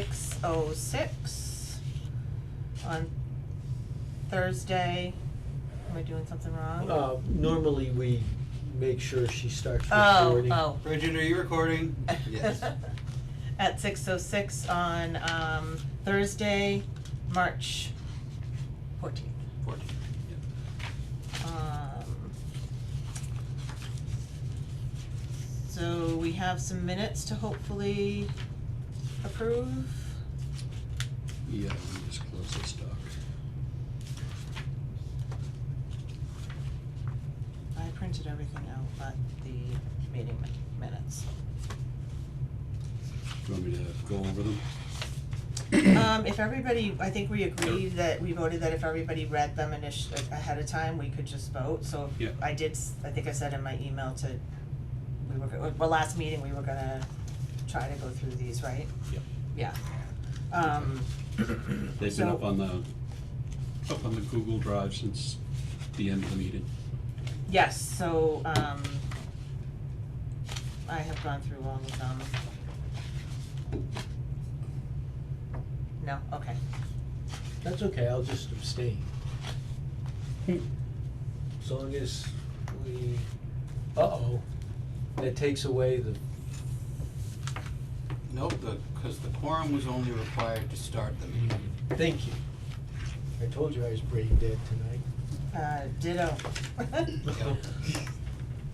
6:06 on Thursday. Am I doing something wrong? Normally we make sure she starts Oh, recording. oh. Bridget, are you recording? Yes. At 6:06 on Thursday, March 14th. 14. So we have some minutes to hopefully approve. Yeah, let me just close this doc. I printed everything out but the meeting minutes. Do you want me to go over them? If everybody, I think we agreed that, we voted that if everybody read them ahead of time, we could just vote, so Yeah. I think I said in my email last meeting, we were gonna try to go through these, right? Yep. Yeah. They've been So- up on the Google Drive since the end of the meeting. Yes, so, I have gone through all of them. No, okay. That's okay, I'll just abstain. As long as we, that takes away the, Nope, because the quorum was only required to start the meeting. thank you. I told you I was brain dead tonight. Ditto.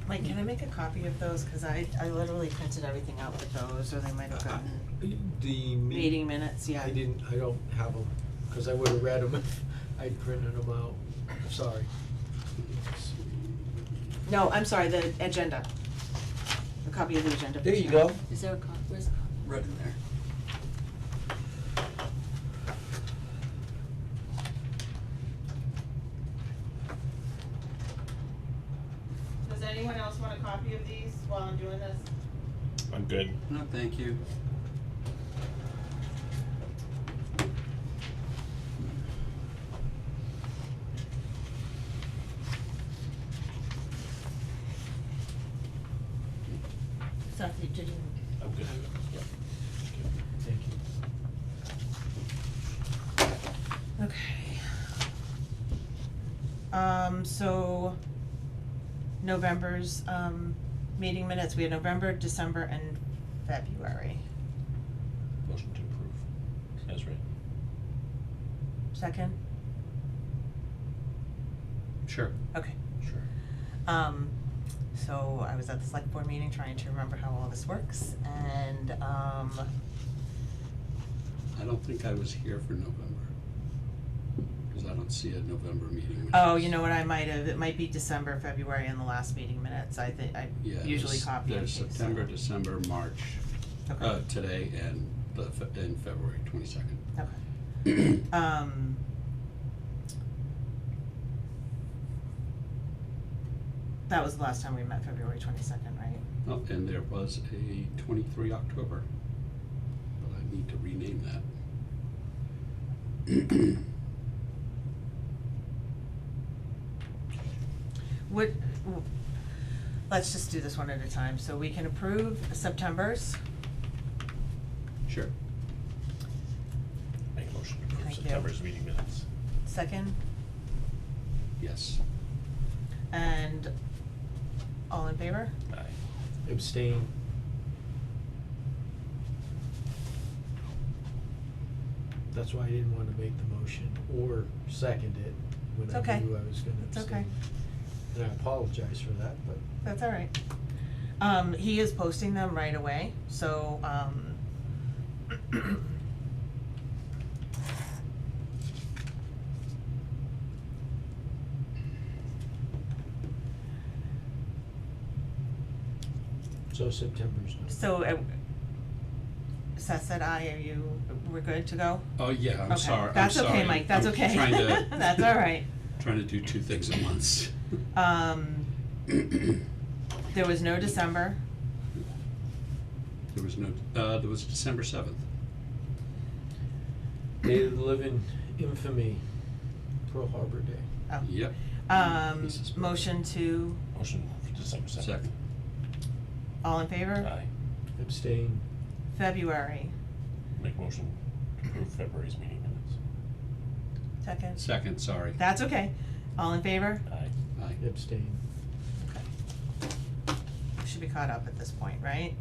Mike, can I make a copy of those, cause I literally printed everything out with those, or they might have gotten The meeting minutes, yeah. I don't have them, cause I would've read them if I'd printed them out, sorry. No, I'm sorry, the agenda. A copy of the agenda. There you go. Is there a copy, where's the copy? Right in there. Does anyone else want a copy of these while I'm doing this? I'm good. No, thank you. Sorry, did you? I'm good. Yep. Thank you. Okay. So November's, meeting minutes, we had November, December, and February. Motion to approve as written. Second? Sure. Okay. Sure. So I was at the select board meeting trying to remember how all this works, and, I don't think I was here for November, cause I don't see a November meeting minutes. oh, you know what, I might have, it might be December, February in the last meeting minutes, I think, I Yeah, usually there's- copy and There's paste. September, December, March, Okay. today and and February 22nd. Okay. That was the last time we met, February 22nd, right? Oh, and there was a 23 October, but I need to rename that. Let's just do this one at a time, so we can approve September's. Sure. Make a motion to approve Thank you. September's meeting minutes. Second, Yes. and all in favor? Aye. Abstain. That's why I didn't wanna make the motion or second it when It's I okay. knew I was gonna It's abstain. okay. And I apologize for that, but That's all right. He is posting them right away, so, so September's done. so, Seth said aye, we're good to go? Oh, yeah, I'm Okay. sorry. I'm That's okay, sorry. Mike, that's I'm okay. trying to That's all right. trying to do two things at once. There was no December. There was no, there was December 7th. Day of the Living Infamy, Pearl Harbor Day. Oh. Yep. Mrs. Burke. Motion to, Motion for December 2nd. Second. all in favor? Aye. Abstain. February. Make motion to approve February's meeting minutes. Second? Second, sorry. That's okay. All in favor? Aye. Aye. Abstain. Okay. We should be caught up at this point, right?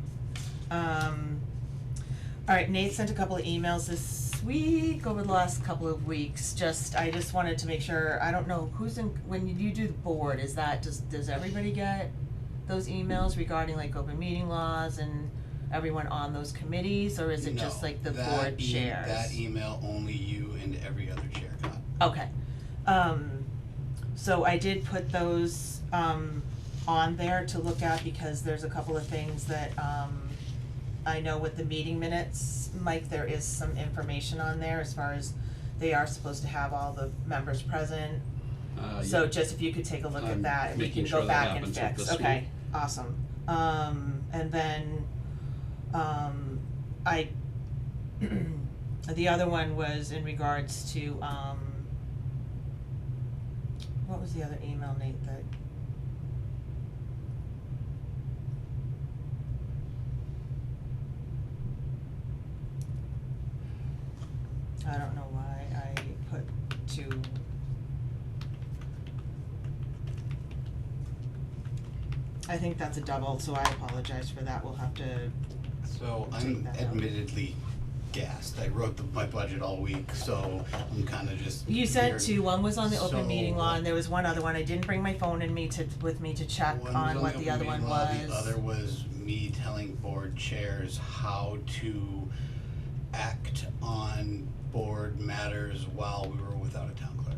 Alright, Nate sent a couple of emails this week, over the last couple of weeks, I just wanted to make sure, I don't know, who's in, when you do the board, does everybody get those emails regarding like open meeting laws and everyone on those committees, or is it just No, like the that board chairs? That email only you and every other chair got. Okay, so I did put those, on there to look at because there's a couple of things that, I know with the meeting minutes, Mike, there is some information on there as far as they are supposed to have all the members present. So Yeah. just if you could take a look at I'm that and we making can sure go that back and happens with fix, this one. okay, awesome. And then, the other one was in regards to, what was the other email, Nate, that? I don't know why I put two. I think that's a double, so I apologize for that, we'll have to, So Take I'm that out. admittedly gassed. I wrote my budget all week, so I'm kinda just. you sent here. two, one was on the open So- meeting law, and there was one other one, I didn't bring my phone with me to check One was on what the the other open one meeting was. law, the other was me telling board chairs how to act on board matters while we were without a town clerk.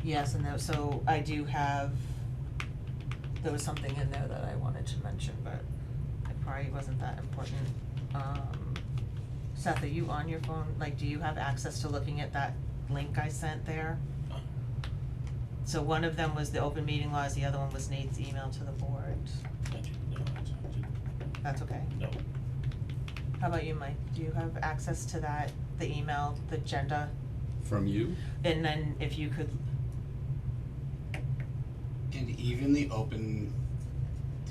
Yes, and that, so I do have, there was something in there that I wanted to mention, but it probably wasn't that important. Seth, are you on your phone, like, do you have access to looking at that link I sent there? So one of them was the open meeting laws, the other one was Nate's email to the board. That's okay. No. How about you, Mike? Do you have access to that, the email, the agenda? From you? And then if you could, And even the open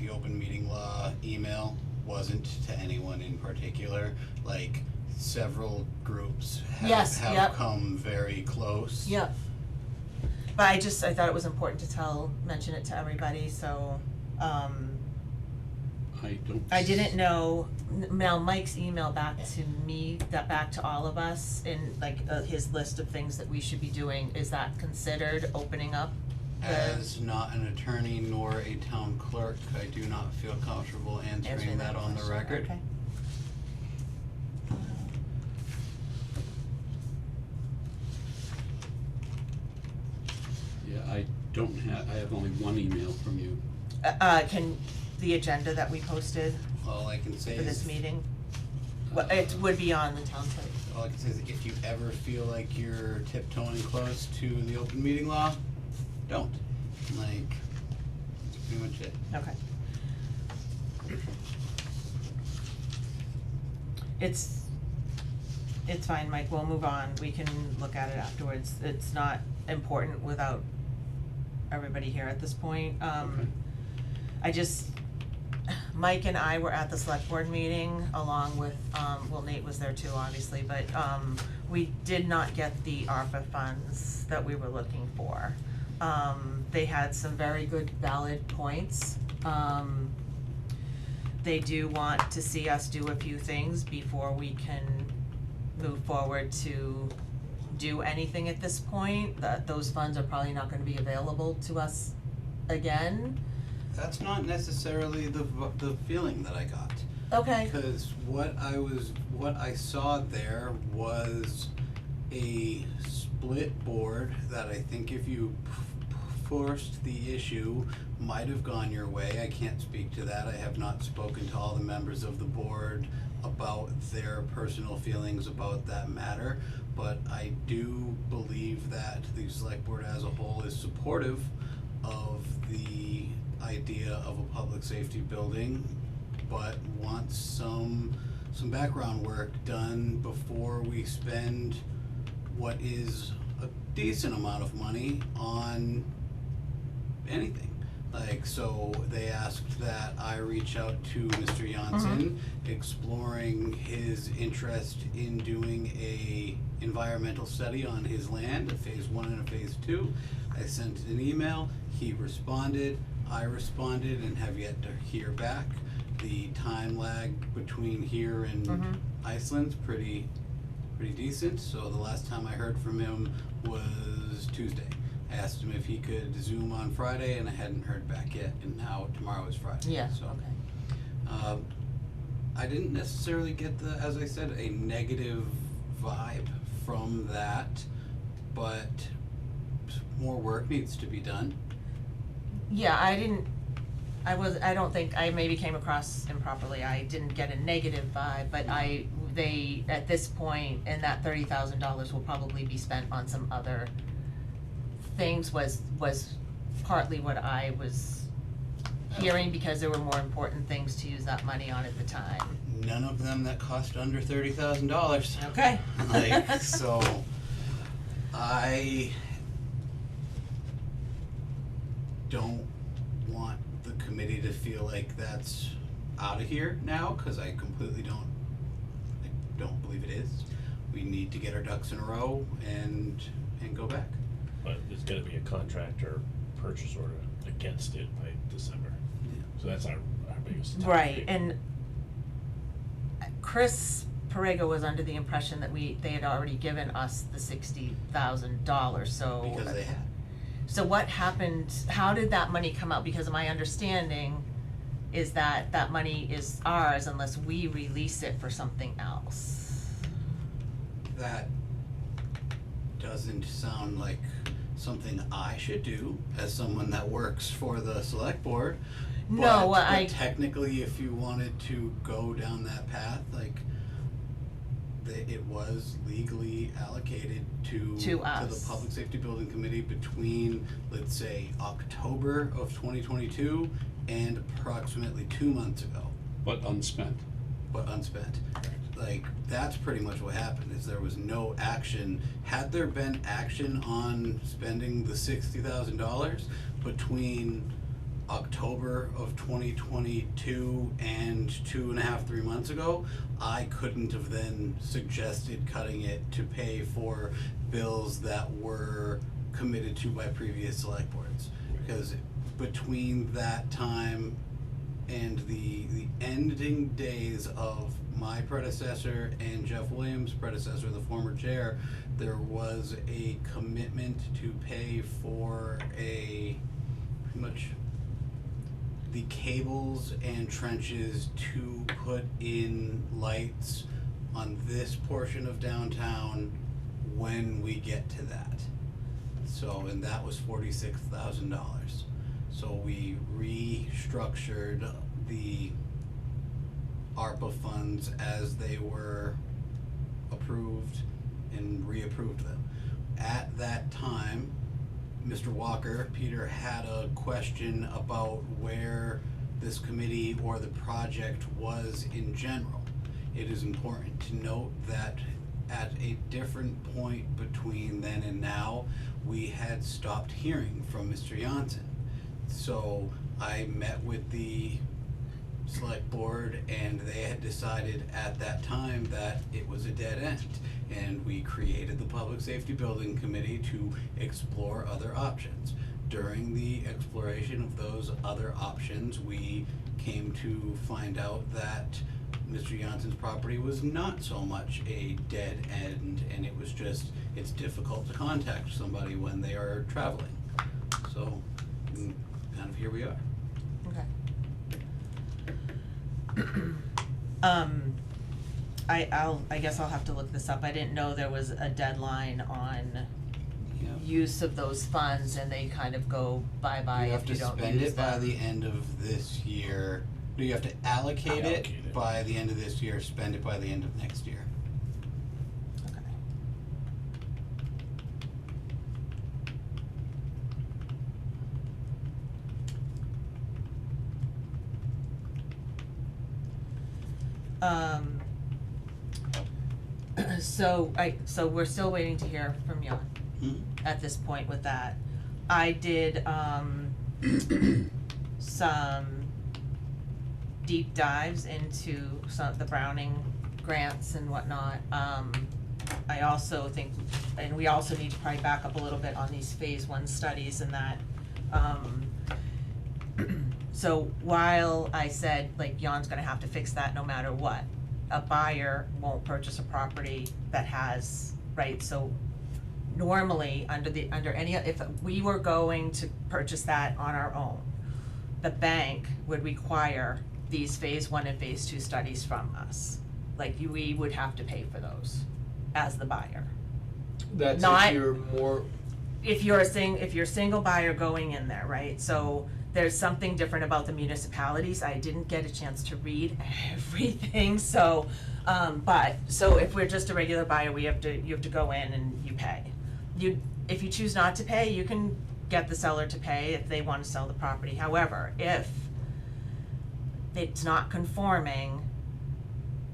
meeting law email wasn't to anyone in particular, like several groups Yes, have yep. come very close. yep. But I thought it was important to mention it to everybody, so, I don't. I didn't know, now Mike's email back to me, back to all of us in like, his list of things that we should be doing, is that considered opening up the? As not an attorney nor a town clerk, I do not feel comfortable answering that on the question, record. okay. Yeah, I have only one email from you. Can, the agenda that we posted All I can say for this is, meeting, well, it would be on the town site. all I can say is if you ever feel like you're tiptoeing close to the open meeting law, don't. Like, that's pretty much it. Okay. It's fine, Mike, we'll move on, we can look at it afterwards, it's not important without everybody here at this point, Okay. Mike and I were at the select board meeting along with, well, Nate was there too, obviously, but, we did not get the ARPA funds that we were looking for. They had some very good valid points, they do want to see us do a few things before we can move forward to do anything at this point, that those funds are probably not gonna be available to us again. That's not necessarily the feeling that I got. Okay, Because what I saw there was a split board that I think if you forced the issue might have gone your way. I can't speak to that. I have not spoken to all the members of the board about their personal feelings about that matter. But I do believe that the select board as a whole is supportive of the idea of a public safety building, but wants some background work done before we spend what is a decent amount of money on anything. Like, so they asked that I reach out to Mr. Janssen, exploring his interest in doing a environmental study on his land, a phase 1 and a phase 2. I sent an email, he responded, I responded, and have yet to hear back. The time lag between here and Iceland's pretty decent, so the last time I heard from him was Tuesday. I asked him if he could Zoom on Friday, and I hadn't heard back yet, and now tomorrow is Friday. Yeah, So, okay. I didn't necessarily get as I said, a negative vibe from that, but more work needs to be done. Yeah, I don't think, I maybe came across improperly, I didn't get a negative vibe, but they, at this point, and that $30,000 will probably be spent on some other things was partly what I was hearing, because there were more important things to use that money on at the time. None of them that cost under $30,000. Okay. Like, so, I don't want the committee to feel like that's out of here now, cause I completely don't believe it is. We need to get our ducks in a row and go back. But there's gotta be a contract or purchase order against it by December. Yeah. So that's our biggest topic. Right, and Chris Parego was under the impression that they had already given us the $60,000, so. Because they had. So what happened, how did that money come out? Because my understanding is that that money is ours unless we release it for something else. That doesn't sound like something I should do as someone that works for the select board. No, But technically, if you wanted to go down that path, like, it was legally allocated to us. the Public Safety Building Committee between, let's say, October of 2022 and approximately 2 months ago, But unspent. but unspent. Like, that's pretty much what happened, is there was no action. Had there been action on spending the $60,000 between October of 2022 and 2.5-3 months ago, I couldn't have then suggested cutting it to pay for bills that were committed to by previous select boards. Because between that time and the ending days of my predecessor and Jeff Williams' predecessor, the former chair, there was a commitment to pay for pretty much the cables and trenches to put in lights on this portion of downtown when we get to that. So, and that was $46,000. So we restructured the ARPA funds as they were approved and reapproved them. At that time, Mr. Walker, Peter had a question about where this committee or the project was in general. It is important to note that at a different point between then and now, we had stopped hearing from Mr. Janssen. So I met with the select board and they had decided at that time that it was a dead end. And we created the Public Safety Building Committee to explore other options. During the exploration of those other options, we came to find out that Mr. Janssen's property was not so much a dead end, and it was just, it's difficult to contact somebody when they are traveling. So, kind of here we are. Okay. I guess I'll have to look this up. I didn't know there was a deadline on use of those funds, and they kind of go bye-bye if you don't use them. You have to spend it by the end of this year. You have to allocate it by the end of this year, spend it by the end of next year. So we're still waiting to hear from Jan at this point with that. I did, some deep dives into some, the Browning grants and whatnot. I also think, and we also need to probably back up a little bit on these phase one studies and that, so while I said, like, Jan's gonna have to fix that no matter what, a buyer won't purchase a property that has, right, so normally, under any, if we were going to purchase that on our own, the bank would require these phase one and phase two studies from us. Like, we would have to pay for those as the buyer. That's Not- if you're more, If you're a single buyer going in there, right, so there's something different about the municipalities, I didn't get a chance to read everything, so, so if we're just a regular buyer, you have to go in and you pay. If you choose not to pay, you can get the seller to pay if they wanna sell the property, however, if it's not conforming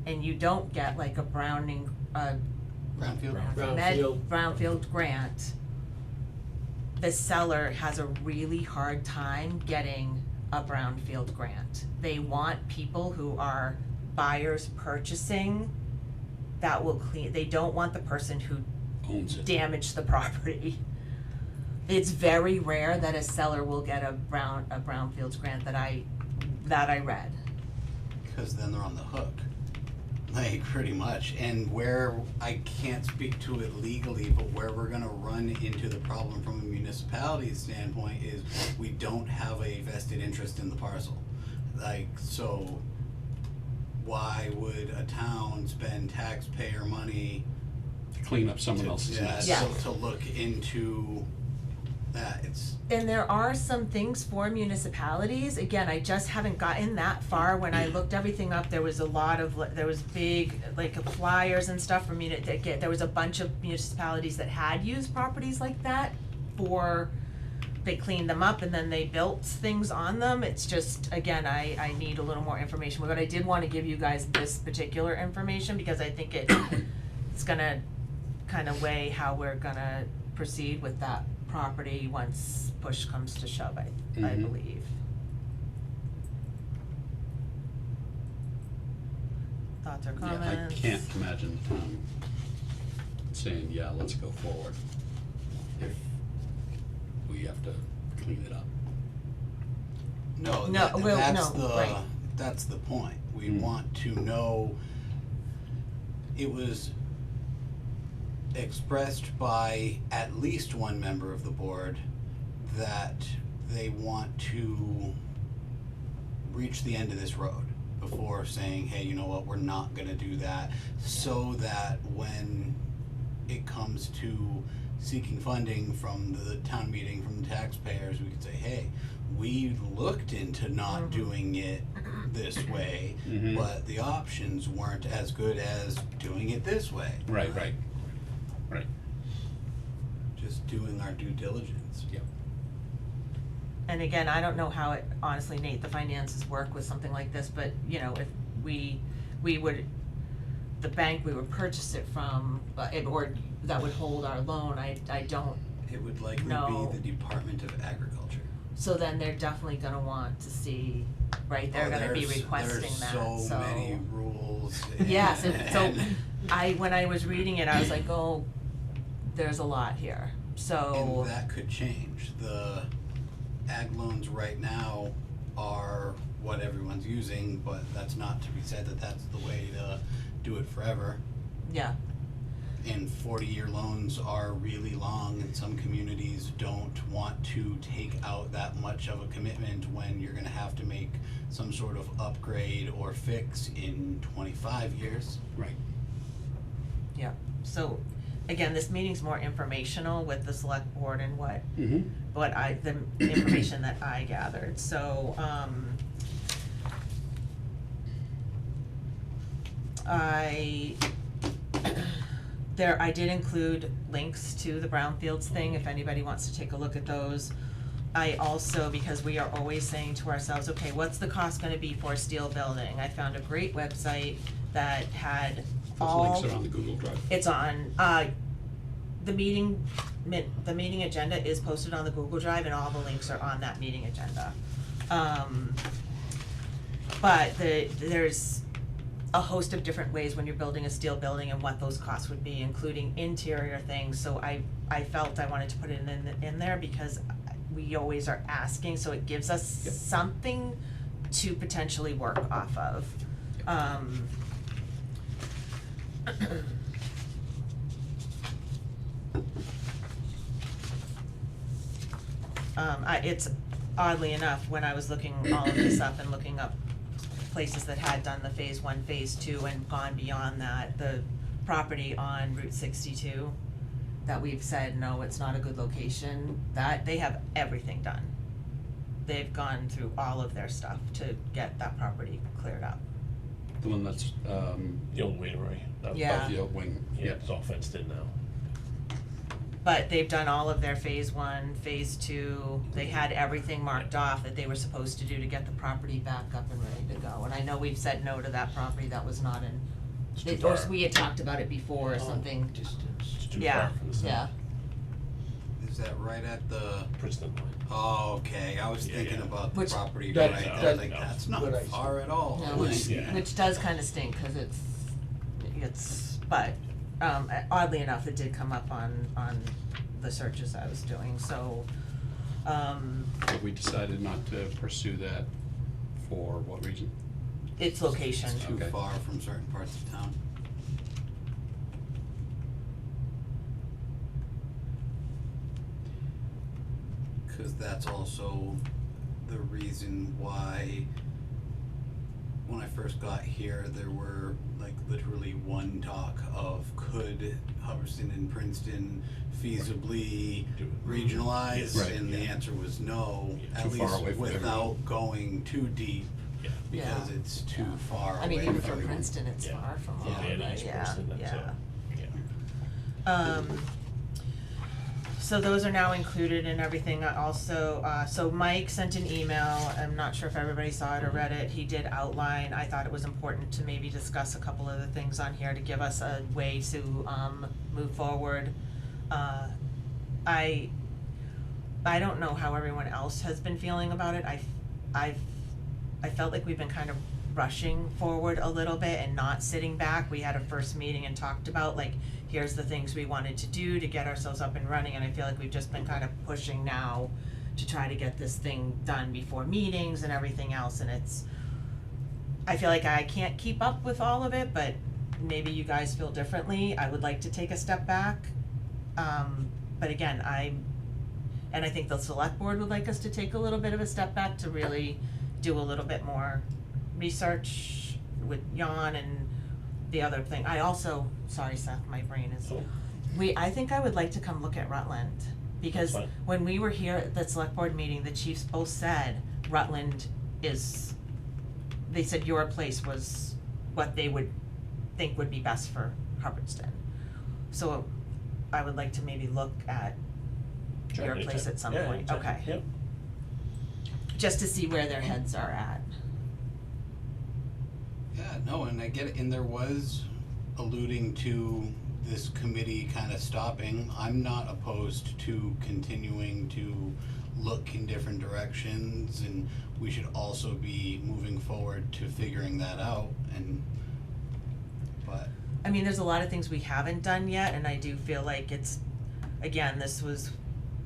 and you don't get like a Brownfield? Brownfield grant, the seller has a really hard time getting a brownfield grant. They want people who are buyers purchasing that will clean, they don't want the person who Owns it. damaged the property. It's very rare that a seller will get a brownfields grant that I read. Because then they're on the hook, like, pretty much. And where, I can't speak to it legally, but where we're gonna run into the problem from a municipality standpoint is we don't have a vested interest in the parcel. Like, so why would a town spend taxpayer money Clean up someone else's yeah, mess. Yeah. to look into that? It's, And there are some things for municipalities, again, I just haven't gotten that far, when I looked everything up, there was a lot of, there was big, like, flyers and stuff for there was a bunch of municipalities that had used properties like that they cleaned them up and then they built things on them, it's just, again, I need a little more information, but I did wanna give you guys this particular information, because I think it's gonna kinda weigh how we're gonna proceed with that property once push comes to shove, I Mhm. believe. Thoughts or Yeah, comments? I can't imagine the town saying, yeah, let's go forward, if we have to clean it up. no, No, well, that's no, right. that's the point. We Mm. want to know, it was expressed by at least one member of the board that they want to reach the end of this road before saying, hey, you know what, we're not gonna do that, so that when it comes to seeking funding from the town meeting, from the taxpayers, we could say, hey, we looked into not Mhm. doing it this way, Mhm. but the options weren't as good as doing it this way. Right. Just doing our due diligence. Yep. And again, I don't know how it, honestly, Nate, the finances work with something like this, but, you know, if we would, the bank we would purchase it from, or that would hold our loan, I don't, It would likely No. be the Department of Agriculture. so then they're definitely gonna want to see, right, they're Oh, gonna be there's- requesting that, so. There's so many rules. Yes, so and- when I was reading it, I was like, oh, there's a lot here, so. And that could change. The ag loans right now are what everyone's using, but that's not to be said that that's the way to do it forever. Yeah, And 40-year loans are really long, and some communities don't want to take out that much of a commitment when you're gonna have to make some sort of upgrade or fix in 25 years. Right. yeah, so, again, this meeting's more informational with the select board and what Mm-hmm. the information that I gathered, so, I did include links to the brownfields thing, if anybody wants to take a look at those. I also, because we are always saying to ourselves, okay, what's the cost gonna be for a steel building? I found a great website that had all. Those links are on the Google Drive. It's on, the meeting agenda is posted on the Google Drive and all the links are on that meeting agenda. But there's a host of different ways when you're building a steel building and what those costs would be, including interior things, so I felt I wanted to put it in there because we always are asking, so it gives us Yep. something to potentially work off of. It's oddly enough, when I was looking all of this up and looking up places that had done the phase 1, phase 2 and gone beyond that, the property on Route 62 that we've said, no, it's not a good location, that, they have everything done. They've gone through all of their stuff to get that property cleared up. The one that's, The old Wainwright. Yeah. above the wing, Yeah, it's all fenced in now. But they've done all of their phase 1, phase 2, they had everything marked off that they were supposed to do to get the property back up and ready to go. And I know we've said no to that property, that was not in, It's too or far. we had talked about it before or something. Distance. It's too Yeah, far from the center. yeah. Is that right at the, Princeton line. oh, okay, I was Yeah, thinking yeah. about the Which- property That- right that- there, like, no. that's What not I- far at all. No, Like, which, Yeah. which does kinda stink, cause it's, but, oddly enough, it did come up on the searches I was doing, so, but we decided not to pursue that for what reason? its location. Too Okay. far from certain parts of town. Cause that's also the reason why when I first got here, there were like literally one talk of could Hubbardston and Princeton feasibly Do it. regionalize, Right, and the yeah. answer was no, Yeah, at too far least away from everyone. without going too deep, Yeah. because Yeah. it's too Yeah. far away I mean, from even from everyone. Princeton, it's Yeah. far from all Yeah. of Yeah, it, it is yeah, Princeton, that's yeah. yeah. So those are now included in everything. I also, so Mike sent an email, I'm not sure if everybody saw it or read it, he did outline, I thought it was important to maybe discuss a couple of the things on here to give us a way to, move forward. I don't know how everyone else has been feeling about it, I felt like we've been kind of rushing forward a little bit and not sitting back. We had a first meeting and talked about like, here's the things we wanted to do to get ourselves up and running, and I feel like we've just been kind of pushing now to try to get this thing done before meetings and everything else, and I feel like I can't keep up with all of it, but maybe you guys feel differently. I would like to take a step back. But again, I think the select board would like us to take a little bit of a step back to really do a little bit more research with Jan and the other thing. I also, sorry Seth, my brain is, Oh. I think I would like to come look at Rutland. Because That's fine. when we were here at the select board meeting, the chiefs both said Rutland is, they said your place was what they would think would be best for Hubbardston. So I would like to maybe look at Sure, your anytime. place at some Yeah, point, anytime. okay. Yep. Just to see where their heads are at. Yeah, no, and I get it, and there was alluding to this committee kind of stopping. I'm not opposed to continuing to look in different directions, and we should also be moving forward to figuring that out, but I mean, there's a lot of things we haven't done yet, and I do feel like it's, again, this was,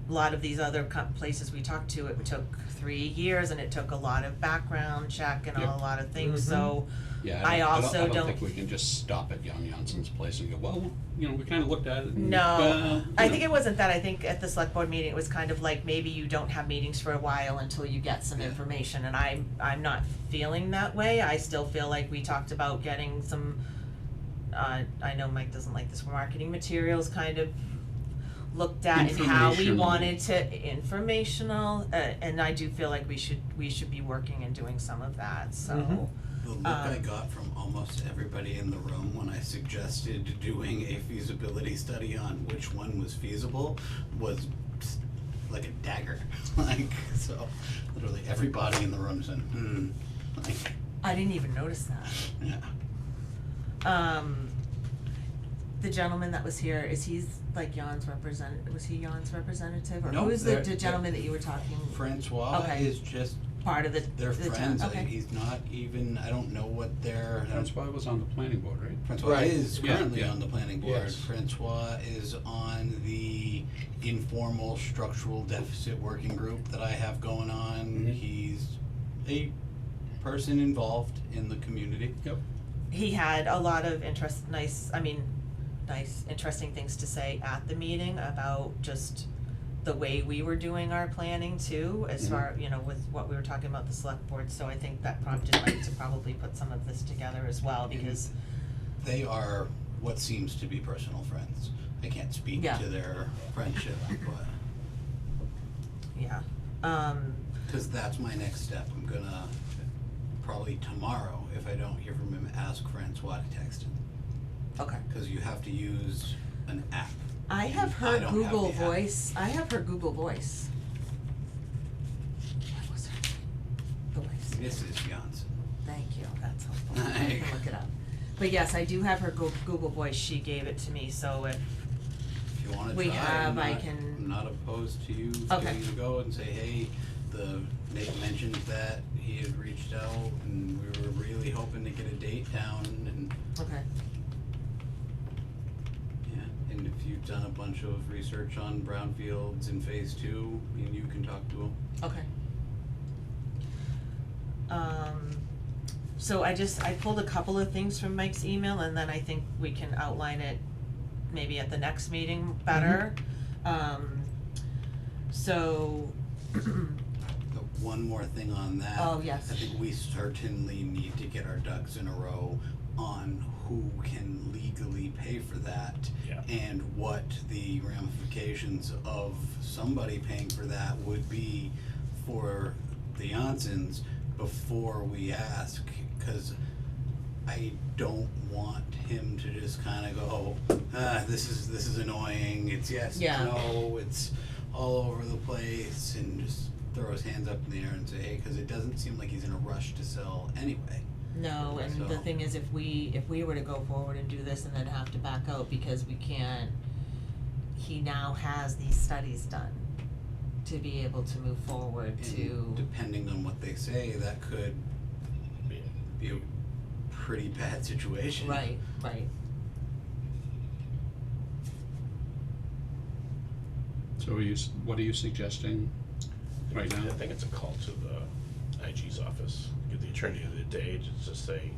a lot of these other places we talked to, it took 3 years and it took a lot of background check and Yep. a lot of things, Mhm. so Yeah, I also I don't don't- think we can just stop at Young Johnson's place and go, well, you know, we kinda looked at it and, no, I you think know. it wasn't that, I think at the select board meeting, it was kind of like maybe you don't have meetings for a while until you get some Yeah. information, and I'm not feeling that way. I still feel like we talked about getting some, I know Mike doesn't like this, marketing materials kind of looked at and how we Informational. wanted to, informational, and I do feel like we should be working and doing some of that, so. Mhm. the look I got from almost everybody in the room when I suggested doing a feasibility study on which one was feasible was like a dagger. Like, so literally everybody in the room said, like, I didn't even notice that. yeah. The gentleman that was here, is he's like Jan's was he Jan's representative, or No, who's the they're- gentleman that you were talking? Francois Okay. is just part of the They're the town? friends, Okay. he's not even, I don't know what their. Francois was on the planning board, right? Francois Right. is Yeah, currently yeah. on the planning board. Yes. Francois is on the informal structural deficit working group that I have going on. Mhm. He's a person involved in the community. Yep. He had a lot of interesting things to say at the meeting about just the way we were doing our planning too, as Mhm. far, with what we were talking about the select board, so I think that prompted Mike to probably put some of this together as well, because, They are what seems to be personal friends. I can't speak Yeah. to their friendship, but, yeah, cause that's my next step. I'm gonna, probably tomorrow, if I don't hear from him, ask Francois to text him. okay. Cause you have to use an app. I have I heard don't have Google the app. Voice, What was her name? Voice. Mrs. Janssen. Thank you, that's helpful, I Like- can look it up. But yes, I do have her Google Voice, she gave it to me, so if, If you wanna We try, have, I I'm can- not opposed to you Okay. giving it a go and say, hey, Nate mentioned that he had reached out and we were really hoping to get a date down and, okay, yeah, and if you've done a bunch of research on brownfields in phase 2, me and you can talk to him. okay. So I pulled a couple of things from Mike's email, and then I think we can outline it maybe at the next meeting better. So, One more thing on that. Oh, yes. I think we certainly need to get our ducks in a row on who can legally pay for that. Yeah. And what the ramifications of somebody paying for that would be for the Jansens before we ask, cause I don't want him to just kinda go, this is annoying, it's yes, Yeah. it's no, it's all over the place, and just throw his hands up in the air and say, hey, cause it doesn't seem like he's in a rush to sell anyway. no, and the So- thing is, if we were to go forward and do this and then have to back out because we can't, he now has these studies done to be able to move forward And to, depending on what they say, that could Yeah. be a pretty bad situation. right. So what are you suggesting right now? I think it's a call to the IG's office, get the attorney of the day to just say,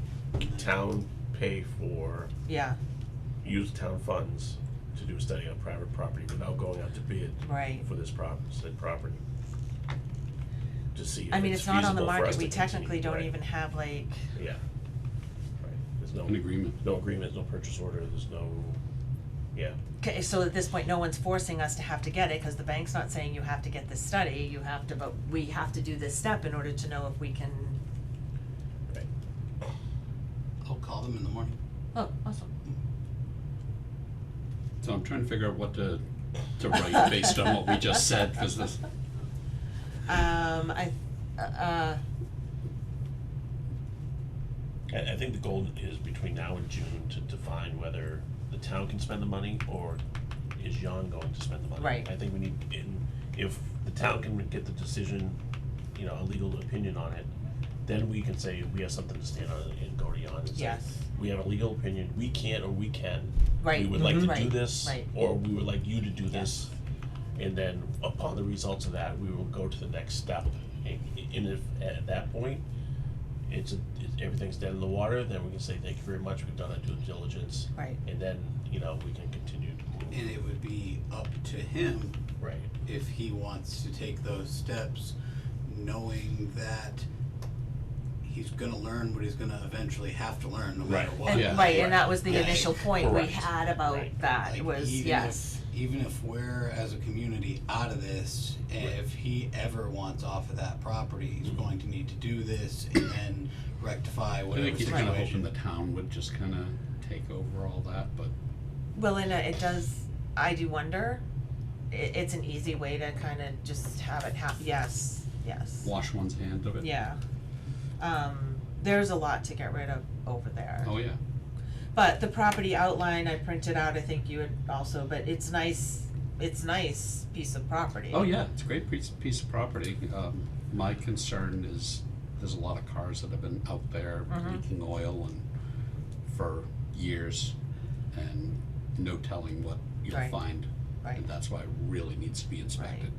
town pay for, Yeah, use town funds to do a study on private property without going out to bid right. for this said property. To see if I mean, it's not on the feasible for market, us we to continue, technically don't right. even have like, Yeah. Right, there's no, An agreement? no agreement, no purchase order, there's no, yeah, okay, so at this point, no one's forcing us to have to get it, cause the bank's not saying you have to get this study, you have to, but we have to do this step in order to know if we can, right. I'll call them in the morning. oh, awesome. So I'm trying to figure out what to write based on what we just said, cause this, I I think the goal is between now and June to define whether the town can spend the money or is Jan going to spend the money. Right. I think we need, if the town can get the decision, a legal opinion on it, then we can say we have something to stand on and go to Jan and say, Yes. we have a legal opinion, we can't or we can. Right, We would like to do right, this, right. or we would like you to do this. And then upon the results of that, we will go to the next step. And if at that point, everything's dead in the water, then we can say, thank you very much, we've done our due diligence. Right. And then, we can continue to move. And it would be up to him Right, if he wants to take those steps, knowing that he's gonna learn what he's gonna eventually have to learn, no matter Right. what. And, Yeah. right, and that was the Yeah. initial point we Correct. had about Right. that, Like, was, even yes, even if we're as a community out of this, if he ever wants off of that property, he's Mhm. going to need to do this and then rectify I whatever think he's situation. kinda hoping the town would just kinda take over all that, but well, and it does, I do wonder, it's an easy way to kinda just have it yes, wash one's hands of it. yeah. There's a lot to get rid of over there. Oh, yeah. But the property outline I printed out, I think you had also, but it's nice, it's nice piece of property. Oh, yeah, it's a great piece of property. My concern is there's a lot of cars that have been out there leaking oil and for years, and no telling what you'll Right. find. Right. And that's why it really needs to be inspected.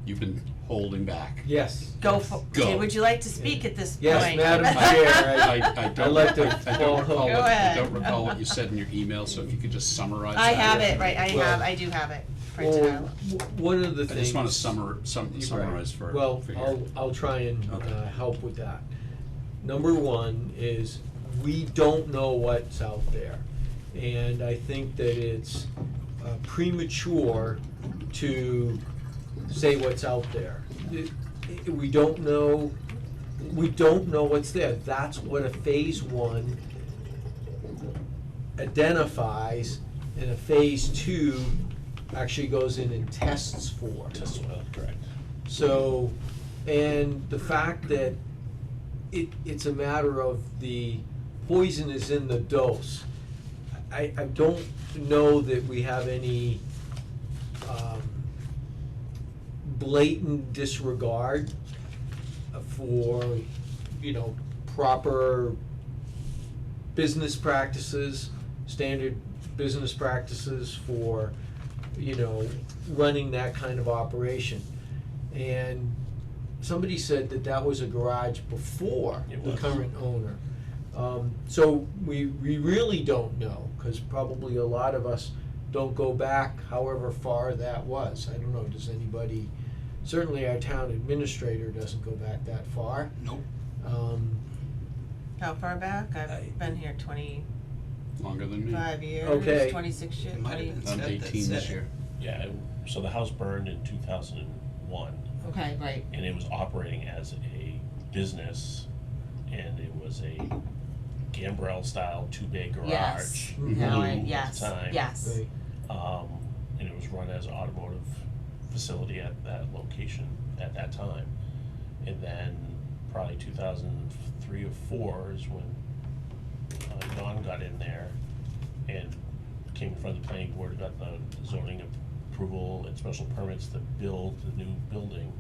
You've been holding back. Yes. Go for, Go. okay, would you like to speak at this Yes, point? Madam Chair, I I'd don't, like to I don't recall Go what, I ahead. don't recall what you said in your email, so if you could just summarize that. I have it, right, Well- I do have it printed Well, out. one of the I things. just wanna You're summarize right. for Well, your. I'll try and Okay. help with that. Number one is, we don't know what's out there. And I think that it's premature to say what's out there. We don't know what's there. That's what a phase one identifies, and a phase two actually goes in and tests for. Test well, correct. So, and the fact that it's a matter of the poison is in the dose. I don't know that we have any blatant disregard for, proper business practices, standard business practices for, running that kind of operation. And somebody said that was a garage before It the was. current owner. So we really don't know, cause probably a lot of us don't go back however far that was. I don't know, does anybody, certainly our town administrator doesn't go back that far. Nope. How far back? I- I've been here 25 Longer than me. years, Okay. 26 years, It might have been I'm Seth that 18 this said it. year. Yeah, so the house burned in 2001, Okay, right. and it was operating as a business, and it was a Gambrel style two-bay garage. Yes. Mhm. Now I, At the yes, time. yes. Right. And it was run as an automotive facility at that location at that time. And then probably 2003 or 4 is when Don got in there and came in front of the planning board, got the zoning approval and special permits to build the new building,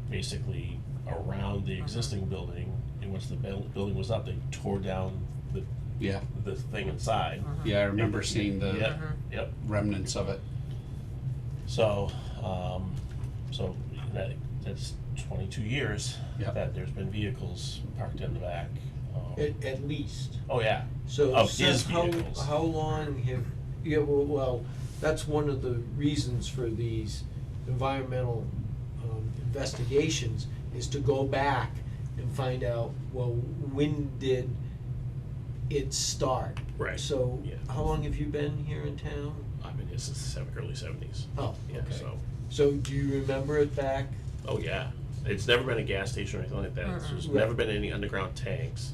basically around the existing building. And once the building was up, they tore down Yeah, the thing inside. yeah, I remember seeing the Yep, yep. remnants of it. So, so that's 22 years Yep. that there's been vehicles parked in the back. At least. Oh, yeah. So, Of Seth, his vehicles. how long have, well, that's one of the reasons for these environmental investigations, is to go back and find out, well, when did it start? Right. So, Yeah. how long have you been here in town? I've been here since the early 70s. Oh, Yeah, okay. so, So, do you remember it back? oh, yeah. It's never been a gas station or anything like that. There's Right. never been any underground tanks.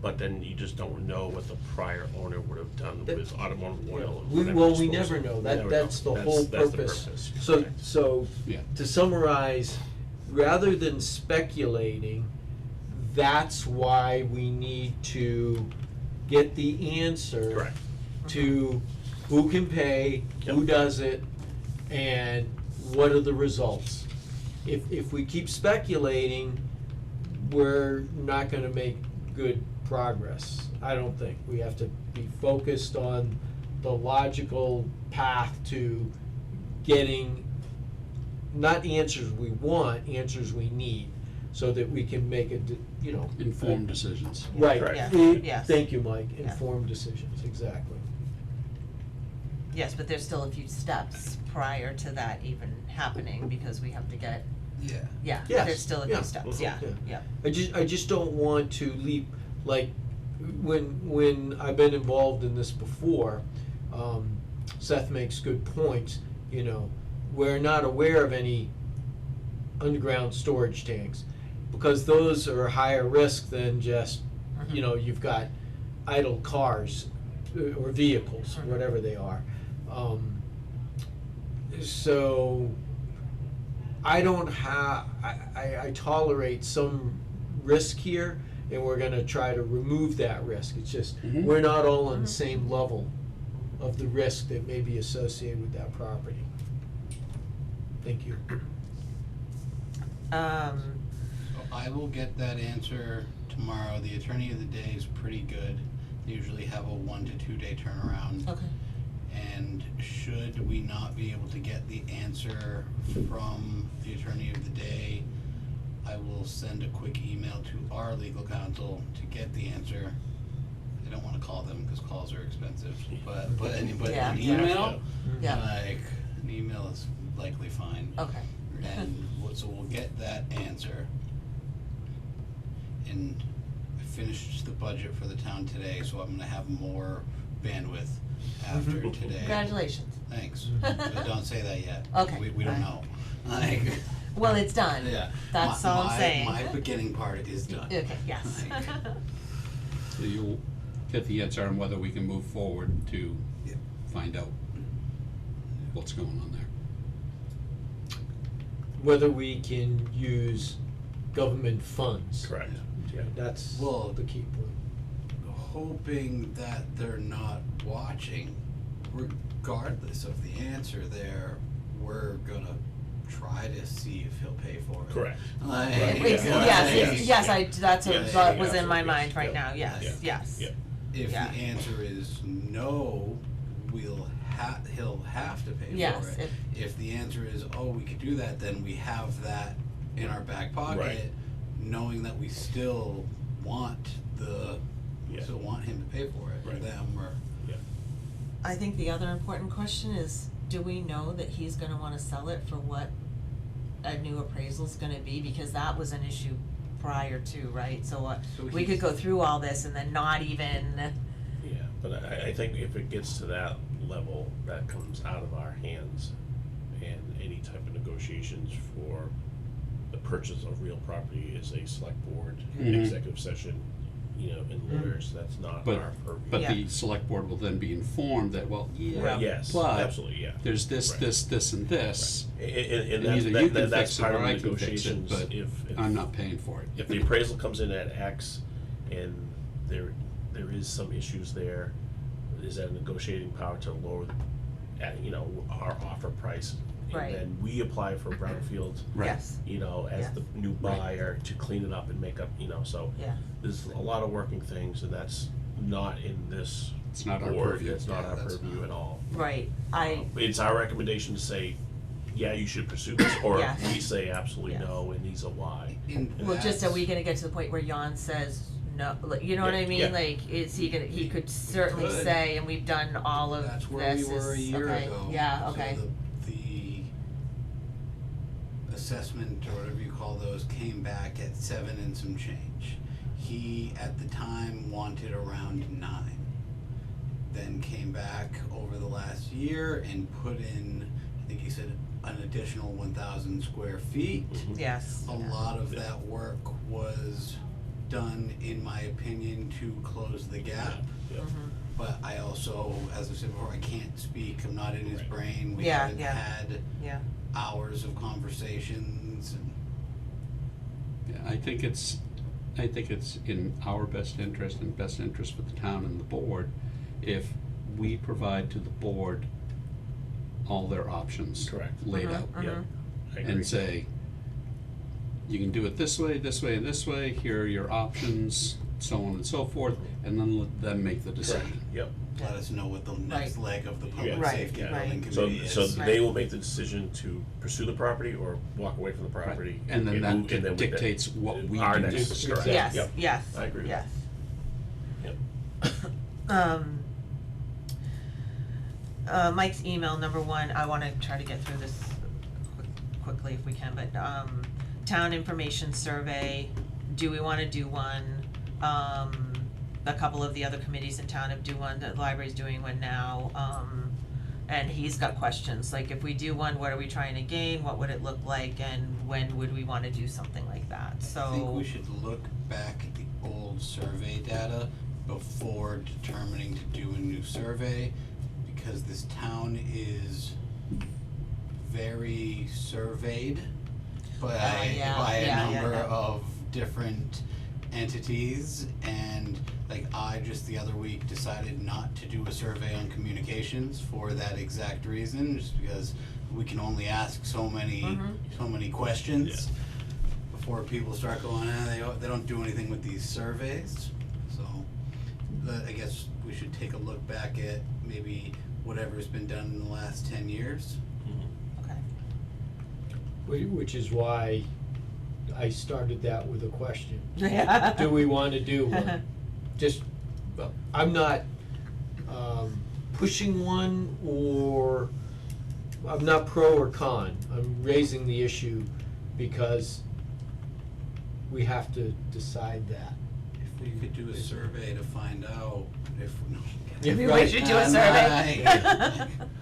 But then you just don't know what the prior owner would have done That- with automotive oil. and We, whatever well, we disposal. never know. We That, never that's know. the whole That's the purpose. So, correct. so, Yeah. to summarize, rather than speculating, that's why we need to get the answer Correct. to who can pay, who Yep. does it, and what are the results. If we keep speculating, we're not gonna make good progress, I don't think. We have to be focused on the logical path to getting, not answers we want, answers we need, so that we can make Informed decisions. Right, Correct. Yes. thank you, Mike, Yeah. informed decisions, exactly. Yes, but there's still a few steps prior to that even happening, because we have to get, Yeah. yeah, Yes, there's still a yeah, few steps, mhm, yeah, yeah. yeah. I just don't want to leap, like, when I've been involved in this before, Seth makes good points, we're not aware of any underground storage tanks, because those are higher risk than just, you've got idle cars or vehicles, Mhm. whatever they are. So, I don't I tolerate some risk here, and we're gonna try to remove that risk. It's just, Mhm. we're not all on the Mhm. same level of the risk that may be associated with that property. Thank you. Um, So I will get that answer tomorrow. The attorney of the day is pretty good. They usually have a 1 to 2 day turnaround. okay, And should we not be able to get the answer from the attorney of the day, I will send a quick email to our legal counsel to get the answer. I don't wanna call them, cause calls are expensive, but anybody, Yeah, an yeah. email, yeah, like, an email is likely fine. okay. So we'll get that answer. And I finished the budget for the town today, so I'm gonna have more bandwidth after today. Congratulations. Thanks, but don't say that yet. Okay. We don't know. Like, Well, it's done. yeah. That's My- all I'm my- saying. My beginning part is done. Okay, yes. Like, So you'll get the answer on whether we can move forward to Yep. find out what's going on there. Whether we can use government funds. Correct, yeah. That's Well- the key point. Hoping that they're not watching, regardless of the answer there, we're gonna try to see if he'll pay for it. Correct. Like, Yes, Yeah. yes, yes, I, that's Yeah, what yeah, was in my absolutely. mind right Yeah. now, yes, Yeah. yes. Yeah. If the Yeah. answer is no, he'll have to pay Yes, for it. If the answer is, oh, we could do that, then we have that in our back pocket, Right. knowing that we still want Yeah. still want him to pay for it, or Right. them, or. I think the other important question is, do we know that he's gonna wanna sell it for what a new appraisal's gonna be? Because that was an issue prior to, right? So So we could he's- go through all this and then not even, Yeah, but I think if it gets to that level, that comes out of our hands, and any type of negotiations for the purchase of real property is a select board Mhm. executive session, you know, and lawyers, that's not But- our purview. But Yeah. the select board will then be informed that, well, yeah, Right, yes, but absolutely, yeah. there's this, Right. this, and this. And And that's, either you that, can that's fix it part or of the I can fix it, negotiations, but if I'm not paying for it. if the appraisal comes in at X and there is some issues there, is that negotiating power to lower, you know, our offer price? Right. And then we apply for brownfield, Right. yes, you know, as Yeah. the new buyer to clean it up and make up, you know, so yeah, there's a lot of working things, and that's not in this It's not our board, purview. it's not Yeah, our that's purview not. at all. right, I, It's our recommendation to say, yeah, you should pursue this, or Yes. we say absolutely Yes. no, and these are why. well, just are we gonna get to the point where Jan says no, like, you know what I Yeah, mean? yeah. Like, is he gonna, he could certainly could. say, and we've done all of this, That's where we were a year okay, ago. yeah, So okay, the assessment, or whatever you call those, came back at 7 and some change. He, at the time, wanted around 9. Then came back over the last year and put in, I think he said, an additional 1,000 square feet. Mhm. yes, A lot of that work was done, in my opinion, to close the gap. Yeah. mhm, But I also, as I said before, I can't speak, I'm not in his Right. brain, we Yeah, haven't yeah. had yeah, hours of conversations and. Yeah, I think it's in our best interest and best interest for the town and the board if we provide to the board all their options Correct. laid Mhm, out. mhm. Yeah, I agree. And say, you can do it this way, this way, and this way, here are your options, so on and so forth, and then let them make the Correct, decision. yep. Let us know what the next leg of the public Yeah. Right, safety right. building So, committee is. so Right. they will make the decision to pursue the property or walk away from the property. And then that move- and then we- dictates what we our do next- next. correct. yes, Yep. yes, I agree with yes. Yep. Mike's email, number one, I wanna try to get through this quickly if we can, but, town information survey, do we wanna do one? A couple of the other committees in town have do one, the library's doing one now, and he's got questions, like if we do one, what are we trying to gain, what would it look like, and when would we wanna do something like that, so. I think we should look back at the old survey data before determining to do a new survey, because this town is very surveyed by yeah, by a yeah, number yeah. of different entities, and Like, I just the other week decided not to do a survey on communications for that exact reason, just because we can only ask so many questions before people start going, they don't do anything with these surveys. So, I guess we should take a look back at maybe whatever's been done in the last 10 years. Okay. Which is why I started that with a question. Yeah. Do we wanna do one? Just, I'm not, pushing one, or I'm not pro or con. I'm raising the issue because we have to decide that. If we could do a survey to find out if, no. Yeah, Maybe we right. should do a survey.